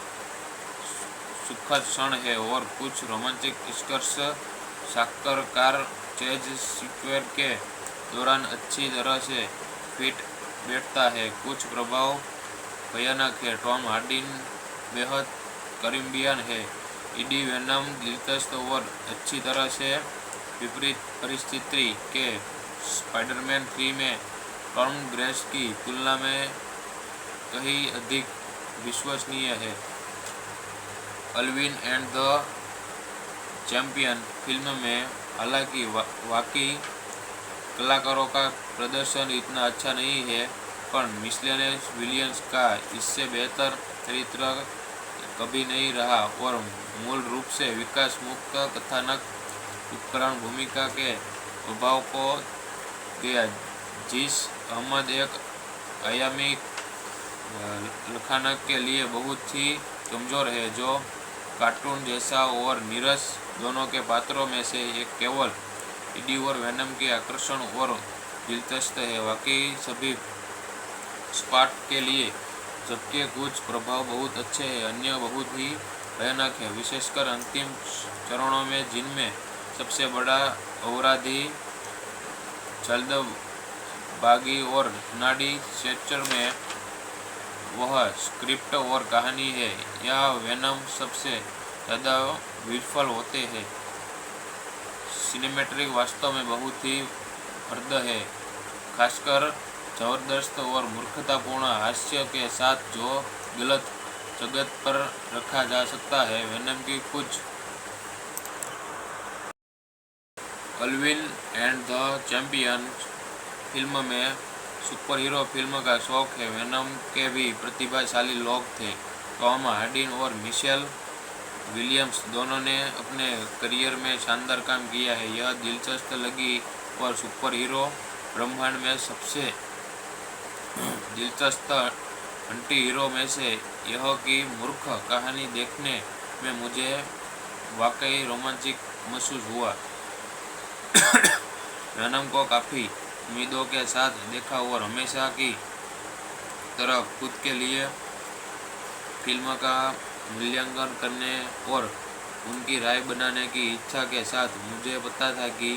सुखद क्षण है और कुछ रोमांटिक स्पर्श साक्षात्कार चेज सीक्वेंस के दौरान अच्छी तरह से फिट बैठता है। कुछ प्रभाव भयानक है। टॉम हार्डी बेहद कैरिबियन है। ईडी वेनम दिलचस्प और अच्छी तरह से विपरीत परिस्थिति के स्पाइडरमैन 3 में टॉम ग्रेस की तुलना में कहीं अधिक विश्वसनीय है। अल्विन एंड द चैंपियन फिल्म में हालांकि वाकई कलाकारों का प्रदर्शन इतना अच्छा नहीं है, पर मिशेल विलियम्स का इससे बेहतर चरित्र कभी नहीं रहा और मूल रूप से विकास मुक्त कथानक उपकरण भूमिका के अभाव को गया। जिस अहमद एक आयामी लखानक के लिए बहुत ही कमज़ोर है, जो कार्टून जैसा और नीरस दोनों के पात्रों में से एक केवल ईडी और वेनम के आकर्षण और दिलचस्प है। वाकई सभी स्पार्ट के लिए, जबकि कुछ प्रभाव बहुत अच्छे हैं, अन्य बहुत ही भयानक है, विशेषकर अंतिम चरणों में, जिनमें सबसे बड़ा अपराधी जल्दबाजी और नाड़ी स्ट्रेचर में वह स्क्रिप्ट और कहानी है। यह वेनम सबसे ज़्यादा विफल होते हैं। सिनेमैटिक वास्तव में बहुत ही हद है, खासकर जबरदस्त और मूर्खतापूर्ण हास्य के साथ जो गलत जगत पर रखा जा सकता है। वेनम की कुछ अल्विन एंड द चैंपियन फिल्म में सुपर हीरो फिल्म का शौक है। वेनम के भी प्रतिभाशाली लोग थे। टॉम हार्डी और मिशेल विलियम्स दोनों ने अपने करियर में शानदार काम किया है। यह दिलचस्प लगी और सुपर हीरो ब्रह्मांड में सबसे दिलचस्प एंटी हीरो में से यह की मूर्ख कहानी देखने में मुझे वाकई रोमांचिक महसूस हुआ। वेनम को काफ़ी उम्मीदों के साथ देखा और हमेशा की तरह खुद के लिए फिल्म का मूल्यांकन करने और उनकी राय बनाने की इच्छा के साथ मुझे पता था कि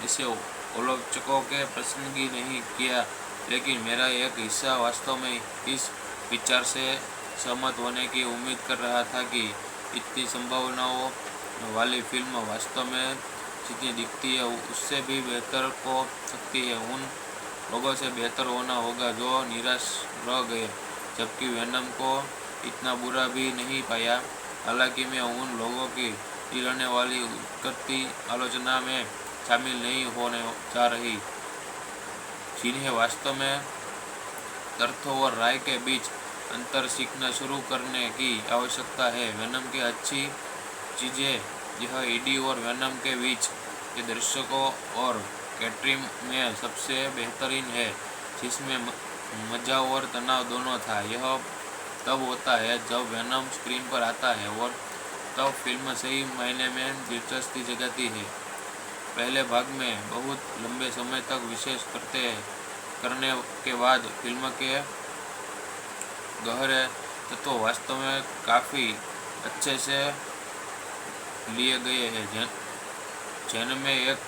इसे आलोचकों के पसंदगी नहीं किया, लेकिन मेरा एक हिस्सा वास्तव में इस विचार से सहमत होने की उम्मीद कर रहा था कि इतनी संभावनाओं वाली फिल्म वास्तव में जितनी दिखती है उससे भी बेहतर हो सकती है। उन लोगों से बेहतर होना होगा जो निराश रह गए, जबकि वेनम को इतना बुरा भी नहीं पाया। हालांकि मैं उन लोगों की रहने वाली करती आलोचना में शामिल नहीं होने जा रही, जिन्हें वास्तव में तर्क और राय के बीच अंतर सीखना शुरू करने की आवश्यकता है। वेनम की अच्छी चीज़ें यह ईडी और वेनम के बीच के दर्शकों और कैटरिंग में सबसे बेहतरीन है, जिसमें मजा और तनाव दोनों था। यह तब होता है जब वेनम स्क्रीन पर आता है और तब फिल्म सही मायने में दिलचस्पी जगाती है। पहले भाग में बहुत लंबे समय तक विशेष करने के बाद फिल्म के गहरे तत्व वास्तव में काफ़ी अच्छे से लिए गए हैं, जिनमें एक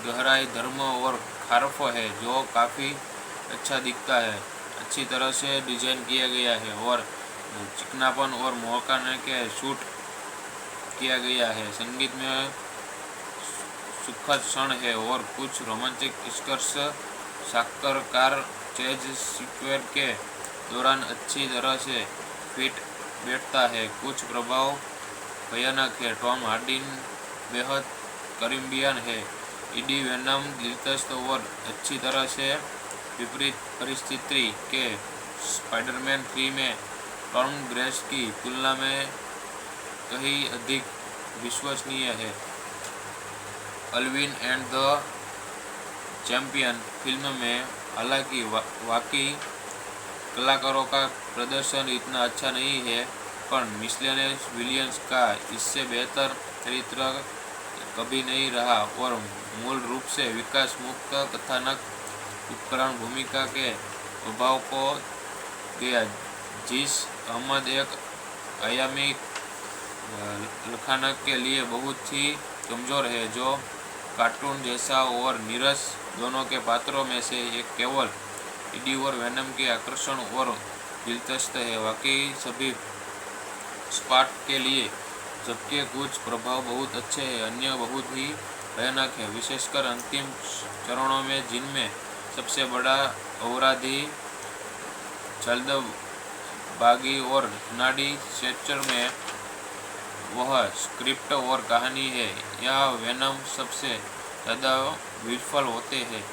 गहराई, धर्म और खारफ है जो काफ़ी अच्छा दिखता है, अच्छी तरह से डिजाइन किया गया है और चिकनापन और मौकाने के शूट किया गया है। संगीत में सुखद क्षण है और कुछ रोमांटिक स्पर्श साक्षात्कार चेज स्क्वेयर के दौरान अच्छी तरह से फिट बैठता है। कुछ प्रभाव भयानक है। टॉम हार्डी बेहद करीबियन है। ईडी वेनम दिलचस्प और अच्छी तरह से विपरीत परिस्थिति के स्पाइडरमैन 3 में टॉम ग्रेस की तुलना में कहीं अधिक विश्वसनीय है। अल्विन एंड द चैंपियन फिल्म में हालांकि वाकई कलाकारों का प्रदर्शन इतना अच्छा नहीं है, पर मिशेल विलियम्स का इससे बेहतर चरित्र कभी नहीं रहा और मूल रूप से विकास मुक्त कथानक उपकरण भूमिका के अभाव को गया। जिस अहमद एक आयामी लखानक के लिए बहुत ही कमज़ोर है, जो कार्टून जैसा और नीरस दोनों के पात्रों में से एक केवल ईडी और वेनम के आकर्षण और दिलचस्प है। वाकई सभी स्पॉट के लिए, जबकि कुछ प्रभाव बहुत अच्छे हैं, अन्य बहुत ही भयानक है, विशेषकर अंतिम चरणों में, जिनमें सबसे बड़ा अपराधी जल्दबाजी और नाड़ी स्ट्रेचर में वह स्क्रिप्ट और कहानी है। यह वेनम सबसे ज़्यादा विफल होते हैं।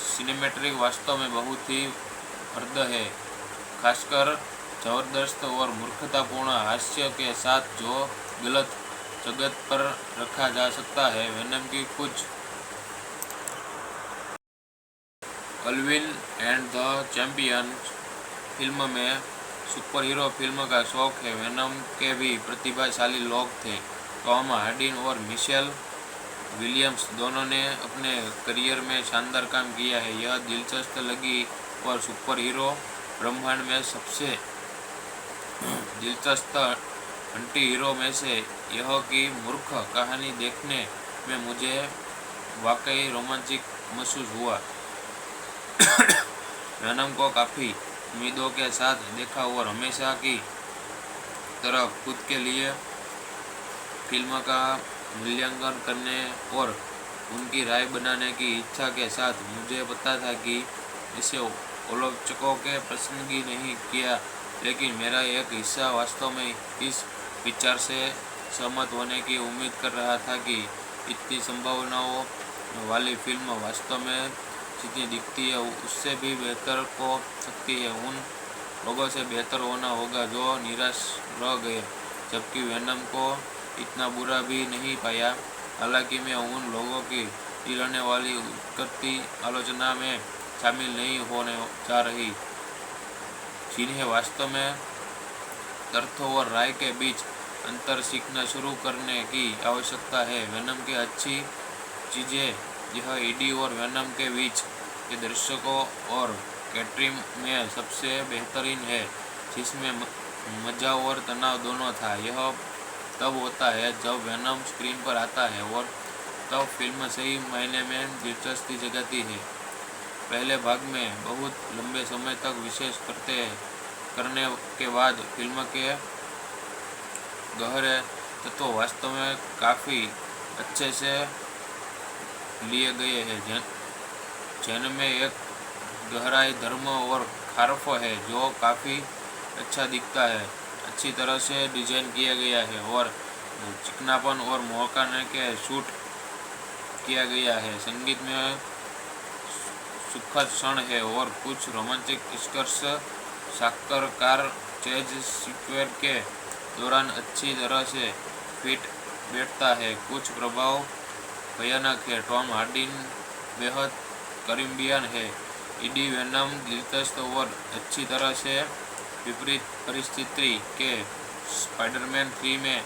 सिनेमैटिक वास्तव में बहुत ही हद है, खासकर जबरदस्त और मूर्खतापूर्ण हास्य के साथ जो गलत जगत पर रखा जा सकता है। वेनम की कुछ अल्विन एंड द चैंपियन फिल्म में सुपर हीरो फिल्म का शौक है। वेनम के भी प्रतिभाशाली लोग थे। टॉम हार्डी और मिशेल विलियम्स दोनों ने अपने करियर में शानदार काम किया है। यह दिलचस्प लगी और सुपर हीरो ब्रह्मांड में सबसे दिलचस्प एंटी हीरो में से यह की मूर्ख कहानी देखने में मुझे वाकई रोमांचिक महसूस हुआ। वेनम को काफ़ी उम्मीदों के साथ देखा और हमेशा की तरह खुद के लिए फिल्म का मूल्यांकन करने और उनकी राय बनाने की इच्छा के साथ मुझे पता था कि इसे आलोचकों के पसंदगी नहीं किया, लेकिन मेरा एक हिस्सा वास्तव में इस विचार से सहमत होने की उम्मीद कर रहा था कि इतनी संभावनाओं वाली फिल्म वास्तव में जितनी दिखती है उससे भी बेहतर हो सकती है। उन लोगों से बेहतर होना होगा जो निराश रह गए, जबकि वेनम को इतना बुरा भी नहीं पाया। हालांकि मैं उन लोगों की गिरने वाली उठती आलोचना में शामिल नहीं होने जा रही, जिन्हें वास्तव में तथ्यों और राय के बीच अंतर सीखना शुरू करने की आवश्यकता है। वेनम की अच्छी चीज़ें यह ईडी और वेनम के बीच के दर्शकों और कैटरिंग में सबसे बेहतरीन है, जिसमें मजा और तनाव दोनों था। यह तब होता है जब वेनम स्क्रीन पर आता है और तब फिल्म सही मायने में दिलचस्पी जगाती है। पहले भाग में बहुत लंबे समय तक विशेष करने के बाद फिल्म के गहरे तत्व वास्तव में काफ़ी अच्छे से लिए गए हैं, जिनमें एक गहराई, धर्म और खारफ है जो काफ़ी अच्छा दिखता है, अच्छी तरह से डिजाइन किया गया है और चिकनापन और मौकाने के शूट किया गया है। संगीत में सुखद क्षण है और कुछ रोमांटिक स्पर्श साक्षात्कार चेज स्क्वेयर के दौरान अच्छी तरह से फिट बैठता है। कुछ प्रभाव भयानक है। टॉम हार्डी बेहद करीबियन है। ईडी वेनम दिलचस्प और अच्छी तरह से विपरीत परिस्थिति के स्पाइडरमैन 3 में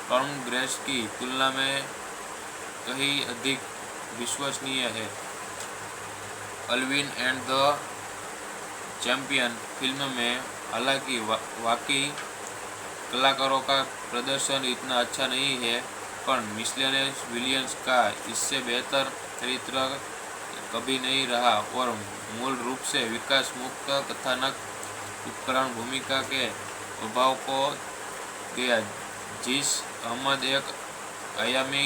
टॉम ग्रेस की तुलना में कहीं अधिक विश्वसनीय है। अल्विन एंड द चैंपियन फिल्म में हालांकि वाकई कलाकारों का प्रदर्शन इतना अच्छा नहीं है, पर मिशेल विलियम्स का इससे बेहतर चरित्र कभी नहीं रहा और मूल रूप से विकास मुक्त कथानक उपकरण भूमिका के अभाव को गया। जिस अहमद एक आयामी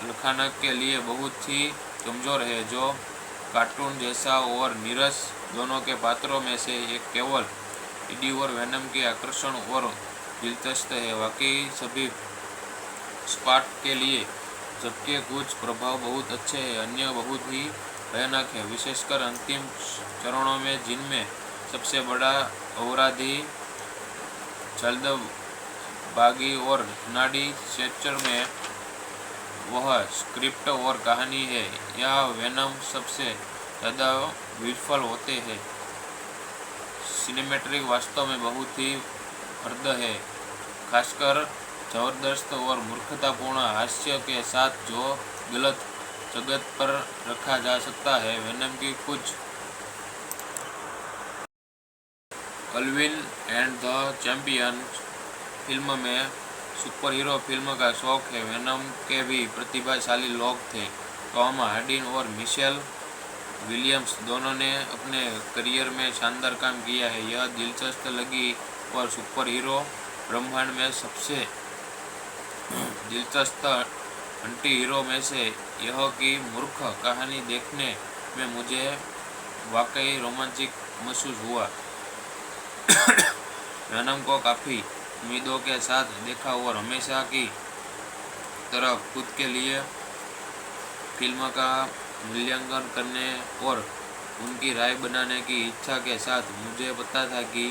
लखानक के लिए बहुत ही कमज़ोर है, जो कार्टून जैसा और नीरस दोनों के पात्रों में से एक केवल ईडी और वेनम के आकर्षण और दिलचस्प है। वाकई सभी स्पॉट के लिए, जबकि कुछ प्रभाव बहुत अच्छे हैं, अन्य बहुत ही भयानक है, विशेषकर अंतिम चरणों में, जिनमें सबसे बड़ा अपराधी जल्दबाजी और नाड़ी स्ट्रेचर में वह स्क्रिप्ट और कहानी है। यह वेनम सबसे ज़्यादा विफल होते हैं। सिनेमैटिक वास्तव में बहुत ही हद है, खासकर जबरदस्त और मूर्खतापूर्ण हास्य के साथ जो गलत जगत पर रखा जा सकता है। वेनम की कुछ अल्विन एंड द चैंपियन फिल्म में सुपर हीरो फिल्म का शौक है। वेनम के भी प्रतिभाशाली लोग थे। टॉम हार्डी और मिशेल विलियम्स दोनों ने अपने करियर में शानदार काम किया है। यह दिलचस्प लगी और सुपर हीरो ब्रह्मांड में सबसे दिलचस्प एंटी हीरो में से यह की मूर्ख कहानी देखने में मुझे वाकई रोमांचिक महसूस हुआ। वेनम को काफ़ी उम्मीदों के साथ देखा और हमेशा की तरह खुद के लिए फिल्म का मूल्यांकन करने और उनकी राय बनाने की इच्छा के साथ मुझे पता था कि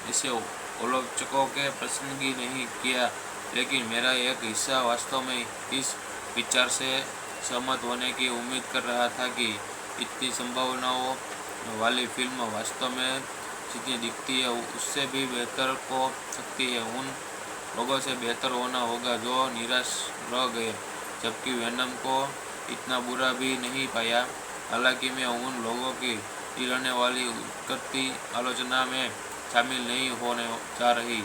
इसे आलोचकों के पसंदगी नहीं किया, लेकिन मेरा एक हिस्सा वास्तव में इस विचार से सहमत होने की उम्मीद कर रहा था कि इतनी संभावनाओं वाली फिल्म वास्तव में जितनी दिखती है उससे भी बेहतर हो सकती है। उन लोगों से बेहतर होना होगा जो निराश रह गए, जबकि वेनम को इतना बुरा भी नहीं पाया। हालांकि मैं उन लोगों की गिरने वाली उठती आलोचना में शामिल नहीं होने जा रही,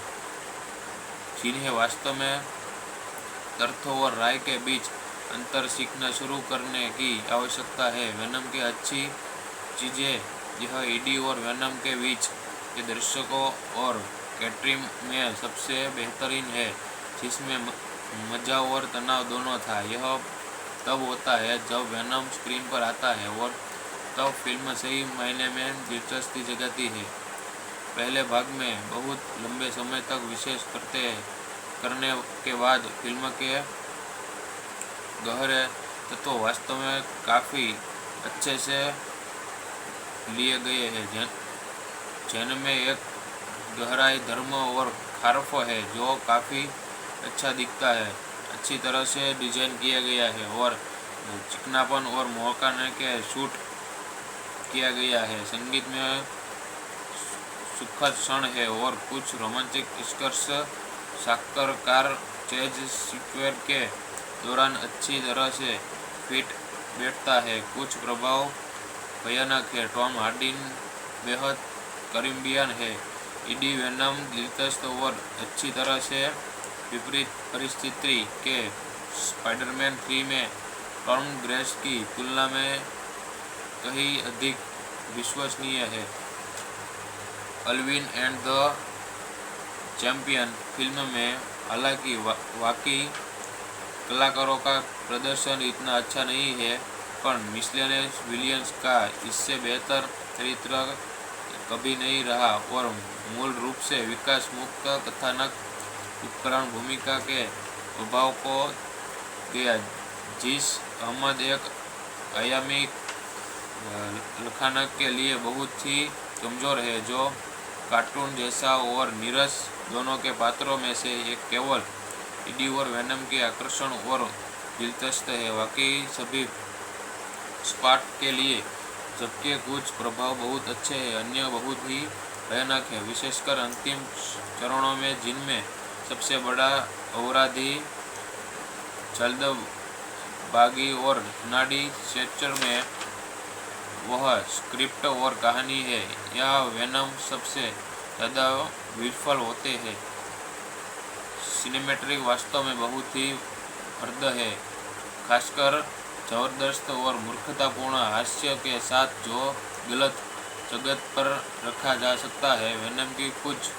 जिन्हें वास्तव में तथ्यों और राय के बीच अंतर सीखना शुरू करने की आवश्यकता है। वेनम की अच्छी चीज़ें यह ईडी और वेनम के बीच के दर्शकों और कैटरीन में सबसे बेहतरीन है, जिसमें मजा और तनाव दोनों था। यह तब होता है जब वेनम स्क्रीन पर आता है और तब फिल्म सही मायने में दिलचस्पी जगाती है। पहले भाग में बहुत लंबे समय तक विशेष करने के बाद फिल्म के गहरे तत्व वास्तव में काफ़ी अच्छे से लिए गए हैं, जिनमें एक गहराई, धर्म और खारफ है जो काफ़ी अच्छा दिखता है, अच्छी तरह से डिजाइन किया गया है और चिकनापन और मौकाने के शूट किया गया है। संगीत में सुखद क्षण है और कुछ रोमांटिक स्पर्श साक्षात्कार चेज स्क्वेयर के दौरान अच्छी तरह से फिट बैठता है। कुछ प्रभाव भयानक है। टॉम हार्डी बेहद कैरिबियन है। ईडी वेनम दिलचस्प और अच्छी तरह से विपरीत परिस्थिति के स्पाइडरमैन 3 में टॉम ग्रेस की तुलना में कहीं अधिक विश्वसनीय है। अल्विन एंड द चैंपियन फिल्म में हालांकि वाकई कलाकारों का प्रदर्शन इतना अच्छा नहीं है, पर मिशेल विलियम्स का इससे बेहतर चरित्र कभी नहीं रहा और मूल रूप से विकास मुक्त कथानक उपकरण भूमिका के अभाव को गया। जिस अहमद एक आयामी लखानक के लिए बहुत ही कमज़ोर है, जो कार्टून जैसा और नीरस दोनों के पात्रों में से एक केवल ईडी और वेनम के आकर्षण और दिलचस्प है। वाकई सभी स्पॉट के लिए, जबकि कुछ प्रभाव बहुत अच्छे हैं, अन्य बहुत ही भयानक है, विशेषकर अंतिम चरणों में, जिनमें सबसे बड़ा अपराधी जल्दबाजी और नाड़ी स्ट्रेचर में वह स्क्रिप्ट और कहानी है। यह वेनम सबसे ज़्यादा विफल होते हैं। सिनेमैटिक वास्तव में बहुत ही हद है, खासकर जबरदस्त और मूर्खतापूर्ण हास्य के साथ जो गलत जगत पर रखा जा सकता है। वेनम की कुछ